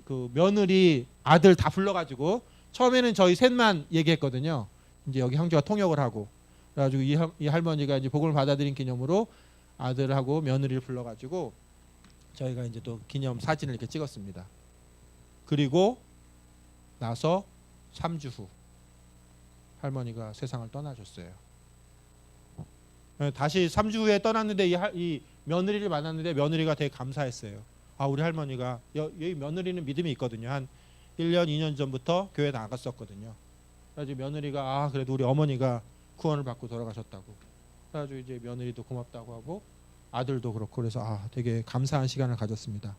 그 며느리 아들 다 불러가지고 처음에는 저희 셋만 얘기했거든요. 이제 여기 형제가 통역을 하고 그래가지고 이 할머니가 이제 복음을 받아들인 기념으로 아들하고 며느리를 불러가지고 저희가 이제 또 기념 사진을 이렇게 찍었습니다. 그리고 나서 3주 후 할머니가 세상을 떠나셨어요. 다시 3주 후에 떠났는데 이 며느리를 만났는데 며느리가 되게 감사했어요. 우리 할머니가 여기 며느리는 믿음이 있거든요. 한 1년 2년 전부터 교회 나갔었거든요. 그래서 며느리가 그래도 우리 어머니가 구원을 받고 돌아가셨다고. 그래가지고 이제 며느리도 고맙다고 하고 아들도 그렇고 그래서 되게 감사한 시간을 가졌습니다.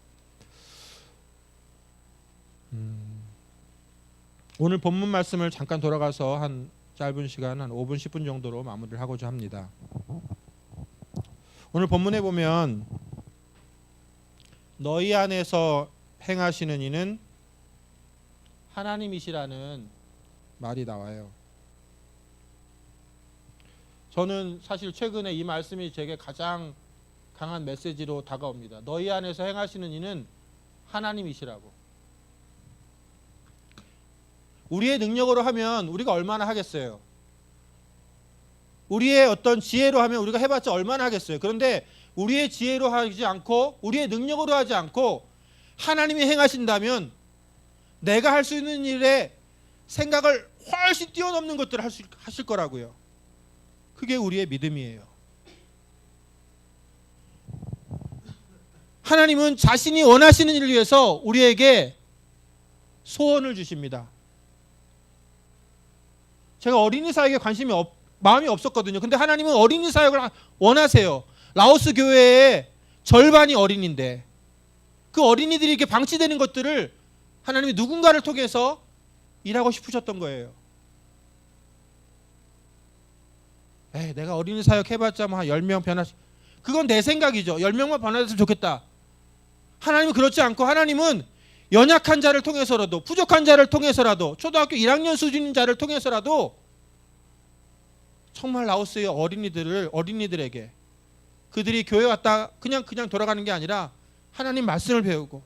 오늘 본문 말씀을 잠깐 돌아가서 한 짧은 시간 한 5분 10분 정도로 마무리를 하고자 합니다. 오늘 본문에 보면 너희 안에서 행하시는 이는 하나님이시라는 말이 나와요. 저는 사실 최근에 이 말씀이 제게 가장 강한 메시지로 다가옵니다. 너희 안에서 행하시는 이는 하나님이시라고. 우리의 능력으로 하면 우리가 얼마나 하겠어요? 우리의 어떤 지혜로 하면 우리가 해봤자 얼마나 하겠어요? 그런데 우리의 지혜로 하지 않고 우리의 능력으로 하지 않고 하나님이 행하신다면 내가 할 수 있는 일에 생각을 훨씬 뛰어넘는 것들을 하실 거라고요. 그게 우리의 믿음이에요. 하나님은 자신이 원하시는 일을 위해서 우리에게 소원을 주십니다. 제가 어린이 사역에 마음이 없었거든요. 근데 하나님은 어린이 사역을 원하세요. 라오스 교회의 절반이 어린이인데 그 어린이들이 이렇게 방치되는 것들을 하나님이 누군가를 통해서 일하고 싶으셨던 거예요. 내가 어린이 사역 해봤자 뭐 한 10명 변화시, 그건 내 생각이죠. 10명만 변화됐으면 좋겠다. 하나님은 그렇지 않고 하나님은 연약한 자를 통해서라도, 부족한 자를 통해서라도, 초등학교 1학년 수준인 자를 통해서라도 정말 라오스의 어린이들에게 그들이 교회 왔다 그냥 돌아가는 게 아니라 하나님 말씀을 배우고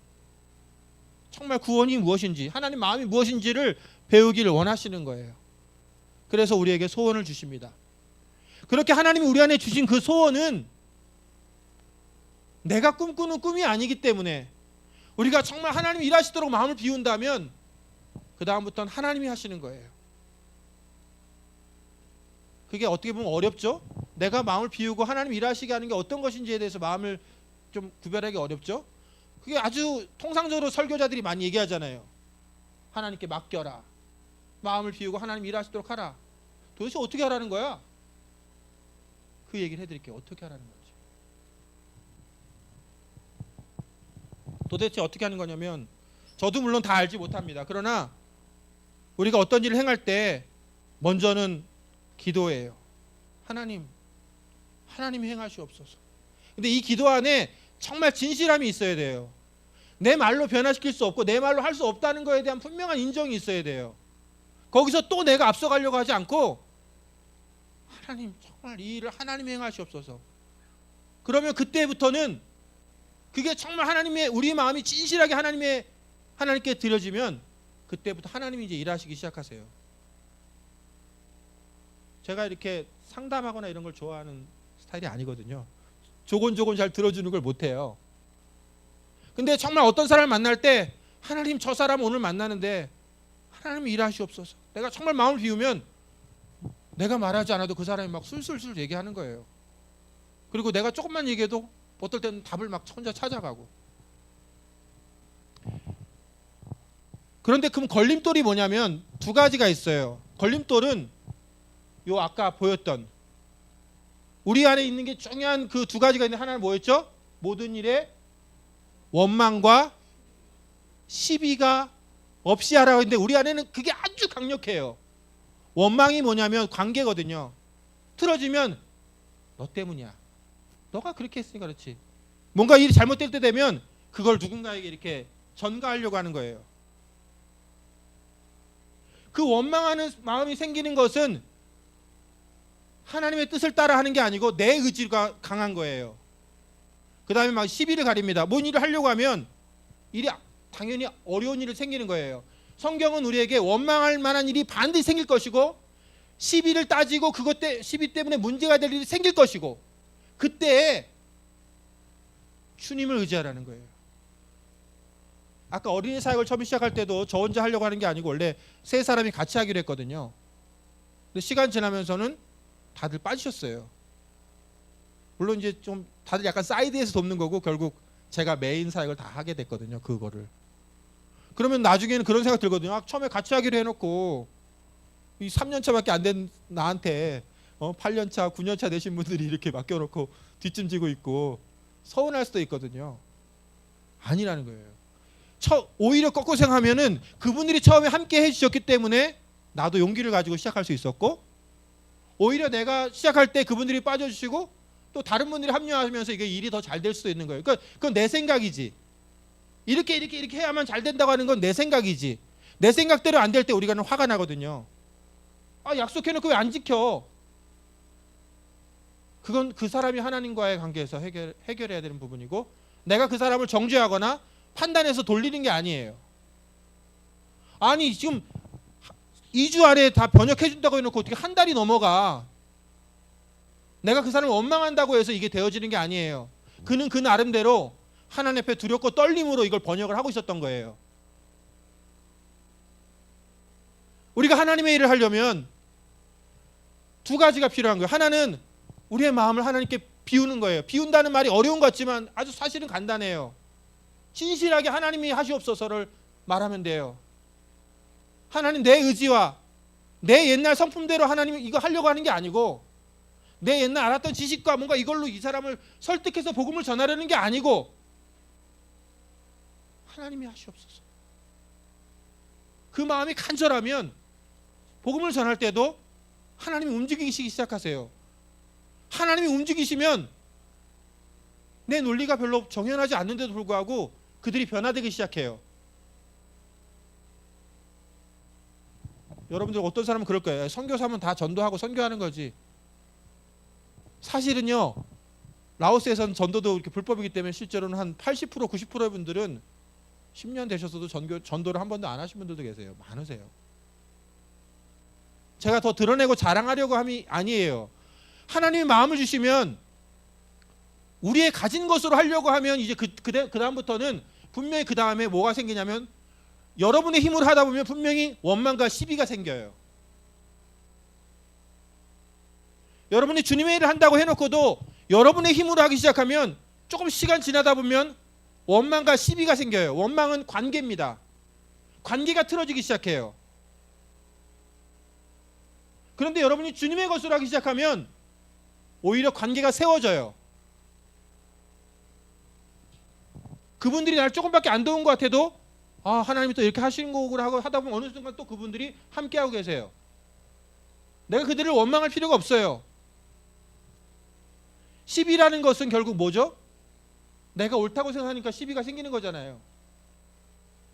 정말 구원이 무엇인지, 하나님 마음이 무엇인지를 배우기를 원하시는 거예요. 그래서 우리에게 소원을 주십니다. 그렇게 하나님이 우리 안에 주신 그 소원은 내가 꿈꾸는 꿈이 아니기 때문에 우리가 정말 하나님이 일하시도록 마음을 비운다면 그 다음부터는 하나님이 하시는 거예요. 그게 어떻게 보면 어렵죠? 내가 마음을 비우고 하나님 일하시게 하는 게 어떤 것인지에 대해서 마음을 좀 구별하기 어렵죠? 그게 아주 통상적으로 설교자들이 많이 얘기하잖아요. 하나님께 맡겨라. 마음을 비우고 하나님 일하시도록 하라. 도대체 어떻게 하라는 거야? 그 얘기를 해드릴게요. 어떻게 하라는 건지. 도대체 어떻게 하는 거냐면 저도 물론 다 알지 못합니다. 그러나 우리가 어떤 일을 행할 때 먼저는 기도예요. 하나님이 행하시옵소서. 근데 이 기도 안에 정말 진실함이 있어야 돼요. 내 말로 변화시킬 수 없고 내 말로 할 수 없다는 거에 대한 분명한 인정이 있어야 돼요. 거기서 또 내가 앞서가려고 하지 않고 하나님 정말 이 일을 하나님이 행하시옵소서. 그러면 그때부터는 그게 정말 우리 마음이 진실하게 하나님께 드려지면 그때부터 하나님이 이제 일하시기 시작하세요. 제가 이렇게 상담하거나 이런 걸 좋아하는 스타일이 아니거든요. 조곤조곤 잘 들어주는 걸 못해요. 근데 정말 어떤 사람을 만날 때 하나님 저 사람 오늘 만나는데 하나님이 일하시옵소서. 내가 정말 마음을 비우면 내가 말하지 않아도 그 사람이 막 술술술 얘기하는 거예요. 그리고 내가 조금만 얘기해도 어떨 때는 답을 막 혼자 찾아가고. 그런데 그럼 걸림돌이 뭐냐면 두 가지가 있어요. 걸림돌은 요 아까 보였던 우리 안에 있는 게 중요한 그 두 가지가 있는데 하나는 뭐였죠? 모든 일에 원망과 시비가 없이 하라고 했는데 우리 안에는 그게 아주 강력해요. 원망이 뭐냐면 관계거든요. 틀어지면 너 때문이야. 너가 그렇게 했으니까 그렇지. 뭔가 일이 잘못될 때 되면 그걸 누군가에게 이렇게 전가하려고 하는 거예요. 그 원망하는 마음이 생기는 것은 하나님의 뜻을 따라 하는 게 아니고 내 의지가 강한 거예요. 그 다음에 막 시비를 가립니다. 뭔 일을 하려고 하면 일이 당연히 어려운 일이 생기는 거예요. 성경은 우리에게 원망할 만한 일이 반드시 생길 것이고 시비를 따지고 시비 때문에 문제가 될 일이 생길 것이고 그때 주님을 의지하라는 거예요. 아까 어린이 사역을 처음 시작할 때도 저 혼자 하려고 하는 게 아니고 원래 세 사람이 같이 하기로 했거든요. 근데 시간 지나면서는 다들 빠지셨어요. 물론 이제 좀 다들 약간 사이드에서 돕는 거고 결국 제가 메인 사역을 다 하게 됐거든요. 그거를. 그러면 나중에는 그런 생각 들거든요. 처음에 같이 하기로 해놓고 이 3년차밖에 안 된 나한테 8년차, 9년차 되신 분들이 이렇게 맡겨놓고 뒷짐지고 있고 서운할 수도 있거든요. 아니라는 거예요. 오히려 거꾸로 생각하면은 그분들이 처음에 함께 해주셨기 때문에 나도 용기를 가지고 시작할 수 있었고 오히려 내가 시작할 때 그분들이 빠져주시고 또 다른 분들이 합류하면서 이게 일이 더 잘 될 수도 있는 거예요. 그러니까 그건 내 생각이지. 이렇게 해야만 잘 된다고 하는 건 내 생각이지. 내 생각대로 안 될 때 우리가 화가 나거든요. 약속해놓고 왜 안 지켜? 그건 그 사람이 하나님과의 관계에서 해결해야 되는 부분이고 내가 그 사람을 정죄하거나 판단해서 돌리는 게 아니에요. 아니 지금 2주 안에 다 번역해준다고 해놓고 어떻게 한 달이 넘어가. 내가 그 사람을 원망한다고 해서 이게 되어지는 게 아니에요. 그는 그 나름대로 하나님 앞에 두렵고 떨림으로 이걸 번역을 하고 있었던 거예요. 우리가 하나님의 일을 하려면 두 가지가 필요한 거예요. 하나는 우리의 마음을 하나님께 비우는 거예요. 비운다는 말이 어려운 것 같지만 아주 사실은 간단해요. 진실하게 하나님이 하시옵소서를 말하면 돼요. 하나님, 내 의지와 내 옛날 성품대로 하나님이 이거 하려고 하는 게 아니고, 내 옛날 알았던 지식과 뭔가 이걸로 이 사람을 설득해서 복음을 전하려는 게 아니고, 하나님이 하시옵소서. 그 마음이 간절하면 복음을 전할 때도 하나님이 움직이기 시작하세요. 하나님이 움직이시면 내 논리가 별로 정연하지 않는데도 불구하고 그들이 변화되기 시작해요. 여러분들 어떤 사람은 그럴 거예요. 선교사면 다 전도하고 선교하는 거지. 사실은요, 라오스에서는 전도도 이렇게 불법이기 때문에 실제로는 한 80% 90%의 분들은 10년 되셨어도 전도를 한 번도 안 하신 분들도 계세요. 많으세요. 제가 더 드러내고 자랑하려고 함이 아니에요. 하나님이 마음을 주시면 우리의 가진 것으로 하려고 하면 이제 그 다음부터는 분명히 그 다음에 뭐가 생기냐면, 여러분의 힘으로 하다 보면 분명히 원망과 시비가 생겨요. 여러분이 주님의 일을 한다고 해놓고도 여러분의 힘으로 하기 시작하면 조금 시간 지나다 보면 원망과 시비가 생겨요. 원망은 관계입니다. 관계가 틀어지기 시작해요. 그런데 여러분이 주님의 것으로 하기 시작하면 오히려 관계가 세워져요. 그분들이 나를 조금밖에 안 도운 것 같아도 하나님이 또 이렇게 하시는 거구나 하고 하다 보면 어느 순간 또 그분들이 함께하고 계세요. 내가 그들을 원망할 필요가 없어요. 시비라는 것은 결국 뭐죠? 내가 옳다고 생각하니까 시비가 생기는 거잖아요.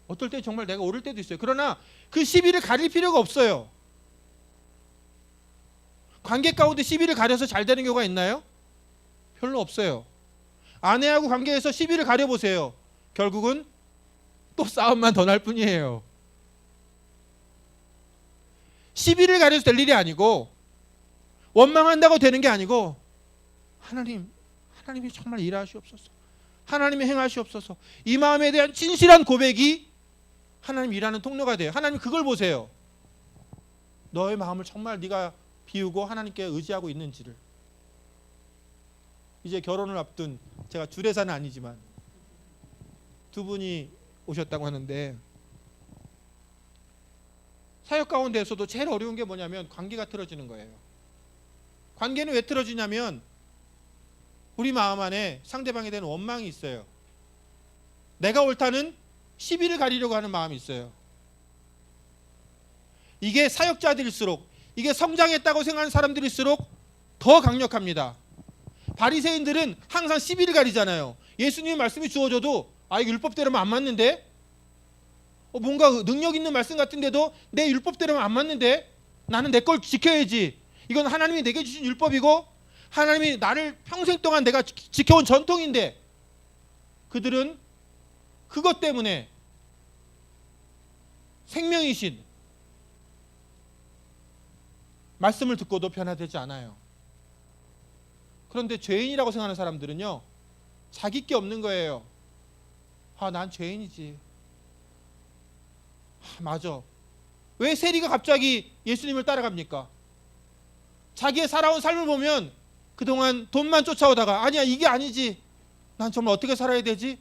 어떨 때 정말 내가 옳을 때도 있어요. 그러나 그 시비를 가릴 필요가 없어요. 관계 가운데 시비를 가려서 잘 되는 경우가 있나요? 별로 없어요. 아내하고 관계에서 시비를 가려보세요. 결국은 또 싸움만 더 날 뿐이에요. 시비를 가려서 될 일이 아니고, 원망한다고 되는 게 아니고, 하나님이 정말 일하시옵소서, 하나님이 행하시옵소서, 이 마음에 대한 진실한 고백이 하나님 일하는 통로가 돼요. 하나님 그걸 보세요. 너의 마음을 정말 네가 비우고 하나님께 의지하고 있는지를. 이제 결혼을 앞둔, 제가 주례사는 아니지만 두 분이 오셨다고 하는데, 사역 가운데에서도 제일 어려운 게 뭐냐면 관계가 틀어지는 거예요. 관계는 왜 틀어지냐면 우리 마음 안에 상대방에 대한 원망이 있어요. 내가 옳다는 시비를 가리려고 하는 마음이 있어요. 이게 사역자들일수록, 이게 성장했다고 생각하는 사람들일수록 더 강력합니다. 바리새인들은 항상 시비를 가리잖아요. 예수님의 말씀이 주어져도 이거 율법대로면 안 맞는데, 뭔가 능력 있는 말씀 같은데도 내 율법대로면 안 맞는데, 나는 내 걸 지켜야지. 이건 하나님이 내게 주신 율법이고 하나님이 나를 평생 동안 내가 지켜온 전통인데, 그들은 그것 때문에 생명이신 말씀을 듣고도 변화되지 않아요. 그런데 죄인이라고 생각하는 사람들은요, 자기 게 없는 거예요. 난 죄인이지. 맞아. 왜 세리가 갑자기 예수님을 따라갑니까? 자기의 살아온 삶을 보면 그동안 돈만 쫓아오다가, 아니야 이게 아니지, 난 정말 어떻게 살아야 되지,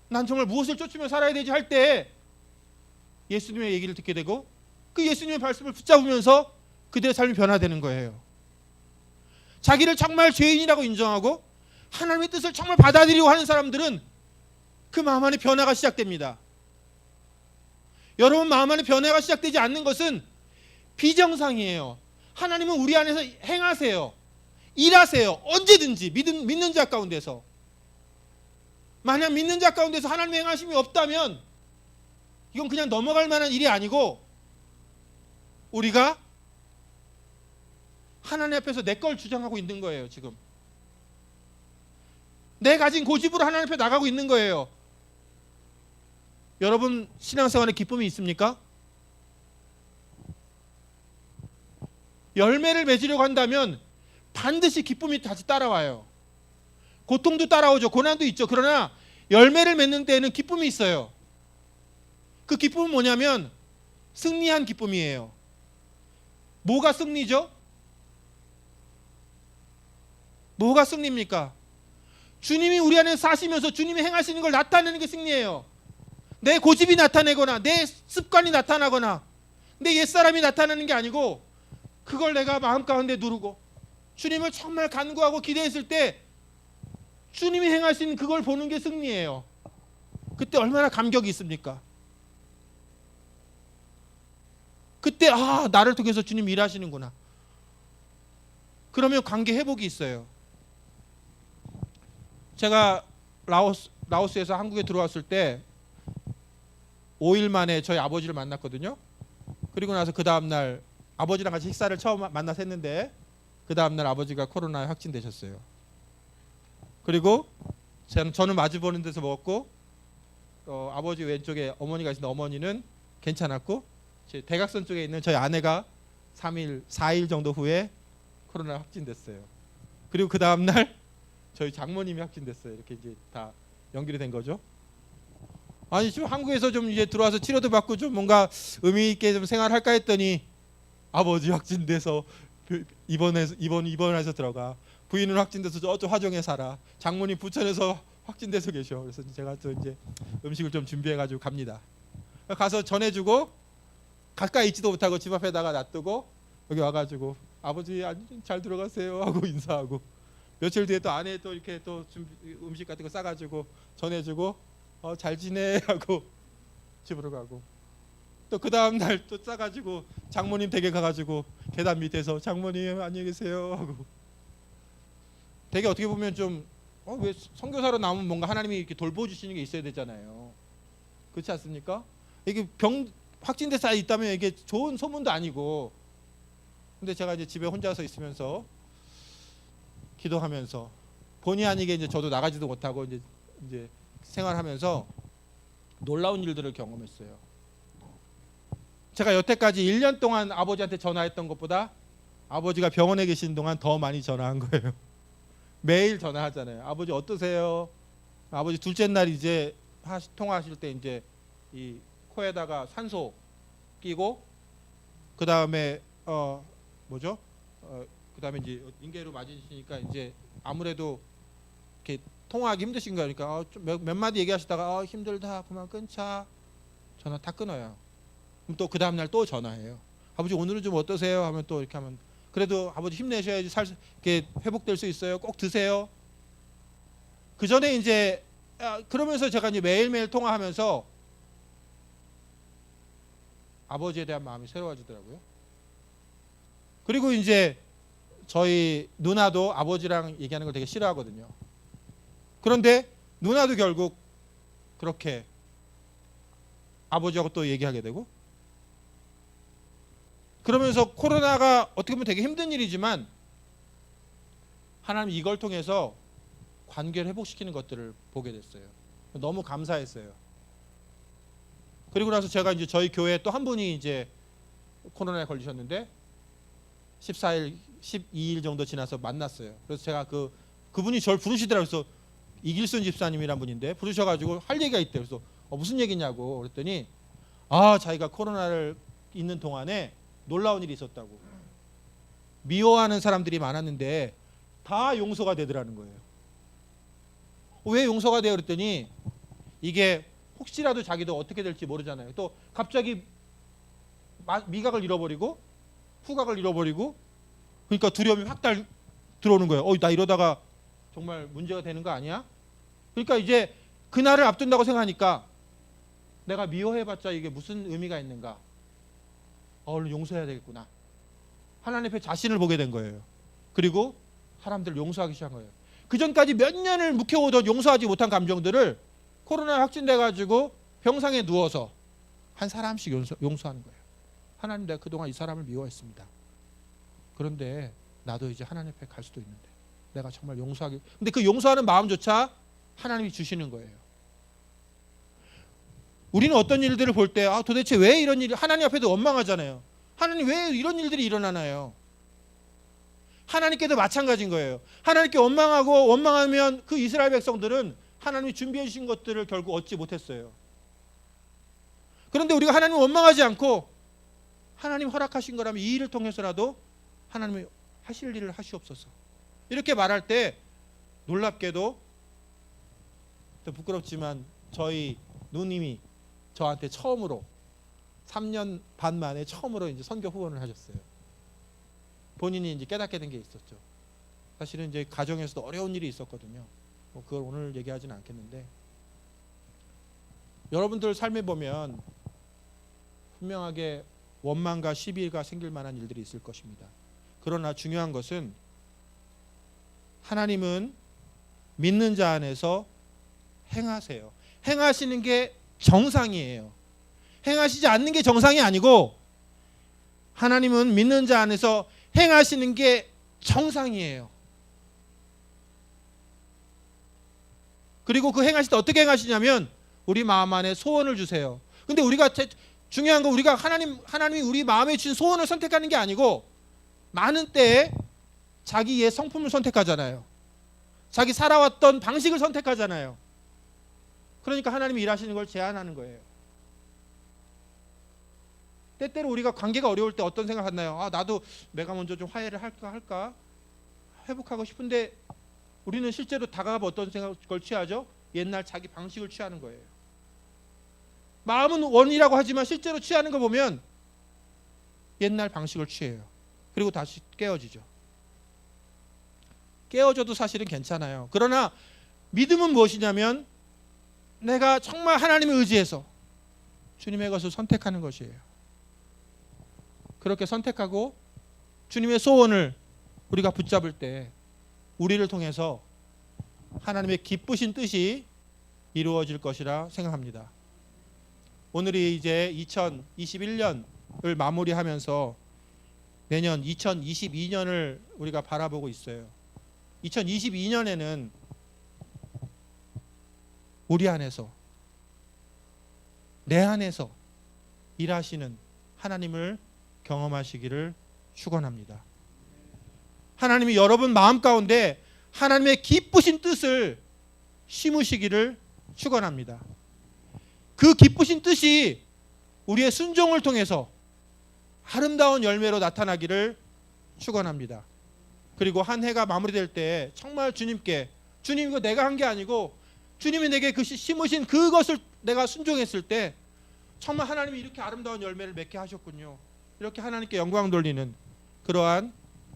난 정말 무엇을 쫓으며 살아야 되지 할 때 예수님의 얘기를 듣게 되고 그 예수님의 말씀을 붙잡으면서 그들의 삶이 변화되는 거예요. 자기를 정말 죄인이라고 인정하고 하나님의 뜻을 정말 받아들이고 하는 사람들은 그 마음 안에 변화가 시작됩니다. 여러분 마음 안에 변화가 시작되지 않는 것은 비정상이에요. 하나님은 우리 안에서 행하세요. 일하세요. 언제든지 믿는 자 가운데서. 만약 믿는 자 가운데서 하나님의 행하심이 없다면 이건 그냥 넘어갈 만한 일이 아니고, 우리가 하나님 앞에서 내 걸 주장하고 있는 거예요. 지금 내 가진 고집으로 하나님 앞에 나가고 있는 거예요. 여러분 신앙생활에 기쁨이 있습니까? 열매를 맺으려고 한다면 반드시 기쁨이 다시 따라와요. 고통도 따라오죠. 고난도 있죠. 그러나 열매를 맺는 데에는 기쁨이 있어요. 그 기쁨은 뭐냐면 승리한 기쁨이에요. 뭐가 승리죠? 뭐가 승리입니까? 주님이 우리 안에 사시면서 주님이 행하시는 걸 나타내는 게 승리예요. 내 고집이 나타내거나 내 습관이 나타나거나 내 옛사람이 나타나는 게 아니고 그걸 내가 마음 가운데 누르고 주님을 정말 간구하고 기대했을 때 주님이 행하신 그걸 보는 게 승리예요. 그때 얼마나 감격이 있습니까? 그때 나를 통해서 주님 일하시는구나. 그러면 관계 회복이 있어요. 제가 라오스에서 한국에 들어왔을 때 5일 만에 저희 아버지를 만났거든요. 그리고 나서 그 다음날 아버지랑 같이 식사를 처음 만나서 했는데 그 다음날 아버지가 코로나에 확진되셨어요. 그리고 저는 마주보는 데서 먹었고 아버지 왼쪽에 어머니가 계신데 어머니는 괜찮았고 제 대각선 쪽에 있는 저희 아내가 4일 정도 후에 코로나 확진됐어요. 그리고 그 다음날 저희 장모님이 확진됐어요. 이렇게 이제 다 연결이 된 거죠. 아니 지금 한국에서 좀 이제 들어와서 치료도 받고 좀 뭔가 의미 있게 좀 생활할까 했더니 아버지 확진돼서 입원해서 들어가. 부인은 확진돼서 저쪽 화정에 살아. 장모님 부천에서 확진돼서 계셔. 그래서 제가 또 이제 음식을 좀 준비해가지고 갑니다. 가서 전해주고 가까이 있지도 못하고 집 앞에다가 놔두고 여기 와가지고 아버지 잘 들어가세요 하고 인사하고 며칠 뒤에 또 아내 또 이렇게 또 음식 같은 거 싸가지고 전해주고 잘 지내 하고 집으로 가고 또 그 다음 날 또 싸가지고 장모님 댁에 가가지고 계단 밑에서 장모님 안녕히 계세요 하고 되게 어떻게 보면 좀 왜 선교사로 나오면 뭔가 하나님이 이렇게 돌보주시는 게 있어야 되잖아요. 그렇지 않습니까? 이게 확진돼서 있다면 이게 좋은 소문도 아니고 근데 제가 이제 집에 혼자서 있으면서 기도하면서 본의 아니게 이제 저도 나가지도 못하고 이제 생활하면서 놀라운 일들을 경험했어요. 제가 여태까지 1년 동안 아버지한테 전화했던 것보다 아버지가 병원에 계신 동안 더 많이 전화한 거예요. 매일 전화하잖아요. 아버지 어떠세요? 아버지 둘째 날 이제 통화하실 때 이제 이 코에다가 산소 끼고 그 다음에 그 다음에 이제 인계로 맞으시니까 이제 아무래도 이렇게 통화하기 힘드신 거예요. 그러니까 몇 마디 얘기하시다가 힘들다 그만 끊자 전화 다 끊어요. 그럼 또 그 다음 날 또 전화해요. 아버지 오늘은 좀 어떠세요? 하면 또 이렇게 하면 그래도 아버지 힘내셔야지 이렇게 회복될 수 있어요. 꼭 드세요. 그 전에 이제 그러면서 제가 이제 매일매일 통화하면서 아버지에 대한 마음이 새로워지더라고요. 그리고 이제 저희 누나도 아버지랑 얘기하는 걸 되게 싫어하거든요. 그런데 누나도 결국 그렇게 아버지하고 또 얘기하게 되고 그러면서 코로나가 어떻게 보면 되게 힘든 일이지만 하나님 이걸 통해서 관계를 회복시키는 것들을 보게 됐어요. 너무 감사했어요. 그리고 나서 제가 이제 저희 교회에 또 한 분이 이제 코로나에 걸리셨는데 12일 정도 지나서 만났어요. 그래서 제가 그분이 저를 부르시더라고요. 그래서 이길순 집사님이란 분인데 부르셔가지고 할 얘기가 있대요. 그래서 무슨 얘기냐고 그랬더니 자기가 코로나를 있는 동안에 놀라운 일이 있었다고. 미워하는 사람들이 많았는데 다 용서가 되더라는 거예요. 왜 용서가 돼요? 그랬더니 이게 혹시라도 자기도 어떻게 될지 모르잖아요. 또 갑자기 미각을 잃어버리고 후각을 잃어버리고 그러니까 두려움이 확 들어오는 거예요. 나 이러다가 정말 문제가 되는 거 아니야? 그러니까 이제 그날을 앞둔다고 생각하니까 내가 미워해봤자 이게 무슨 의미가 있는가? 얼른 용서해야 되겠구나. 하나님 앞에 자신을 보게 된 거예요. 그리고 사람들을 용서하기 시작한 거예요. 그 전까지 몇 년을 묵혀오던 용서하지 못한 감정들을 코로나 확진돼가지고 병상에 누워서 한 사람씩 용서하는 거예요. 하나님 내가 그동안 이 사람을 미워했습니다. 그런데 나도 이제 하나님 앞에 갈 수도 있는데 내가 정말 용서하기 근데 그 용서하는 마음조차 하나님이 주시는 거예요. 우리는 어떤 일들을 볼 때 도대체 왜 이런 일이 하나님 앞에도 원망하잖아요. 하나님 왜 이런 일들이 일어나나요? 하나님께도 마찬가지인 거예요. 하나님께 원망하면 그 이스라엘 백성들은 하나님이 준비해 주신 것들을 결국 얻지 못했어요. 그런데 우리가 하나님 원망하지 않고 하나님 허락하신 거라면 이 일을 통해서라도 하나님이 하실 일을 하시옵소서. 이렇게 말할 때 놀랍게도 좀 부끄럽지만 저희 누님이 저한테 처음으로 3년 반 만에 처음으로 이제 선교 후원을 하셨어요. 본인이 이제 깨닫게 된 게 있었죠. 사실은 이제 가정에서도 어려운 일이 있었거든요. 뭐 그걸 오늘 얘기하지는 않겠는데, 여러분들 삶에 보면 분명하게 원망과 시비가 생길 만한 일들이 있을 것입니다. 그러나 중요한 것은 하나님은 믿는 자 안에서 행하세요. 행하시는 게 정상이에요. 행하시지 않는 게 정상이 아니고 하나님은 믿는 자 안에서 행하시는 게 정상이에요. 그리고 그 행하실 때 어떻게 행하시냐면 우리 마음 안에 소원을 주세요. 근데 우리가 중요한 건 우리가 하나님이 우리 마음에 주신 소원을 선택하는 게 아니고 많은 때에 자기의 성품을 선택하잖아요. 자기 살아왔던 방식을 선택하잖아요. 그러니까 하나님이 일하시는 걸 제한하는 거예요. 때때로 우리가 관계가 어려울 때 어떤 생각 하나요? 나도 내가 먼저 좀 화해를 할까 회복하고 싶은데 우리는 실제로 다가가면 어떤 생각을 취하죠? 옛날 자기 방식을 취하는 거예요. 마음은 원이라고 하지만 실제로 취하는 거 보면 옛날 방식을 취해요. 그리고 다시 깨어지죠. 깨어져도 사실은 괜찮아요. 그러나 믿음은 무엇이냐면 내가 정말 하나님을 의지해서 주님의 것을 선택하는 것이에요. 그렇게 선택하고 주님의 소원을 우리가 붙잡을 때 우리를 통해서 하나님의 기쁘신 뜻이 이루어질 것이라 생각합니다. 오늘이 이제 2021년을 마무리하면서 내년 2022년을 우리가 바라보고 있어요. 2022년에는 우리 안에서, 내 안에서 일하시는 하나님을 경험하시기를 축원합니다. 하나님이 여러분 마음 가운데 하나님의 기쁘신 뜻을 심으시기를 축원합니다. 그 기쁘신 뜻이 우리의 순종을 통해서 아름다운 열매로 나타나기를 축원합니다. 그리고 한 해가 마무리될 때 정말 주님께, 주님 이거 내가 한 게 아니고 주님이 내게 그 심으신 그것을 내가 순종했을 때 정말 하나님이 이렇게 아름다운 열매를 맺게 하셨군요. 이렇게 하나님께 영광 돌리는 그러한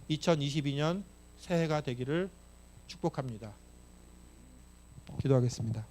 2022년 새해가 되기를 축복합니다. 기도하겠습니다.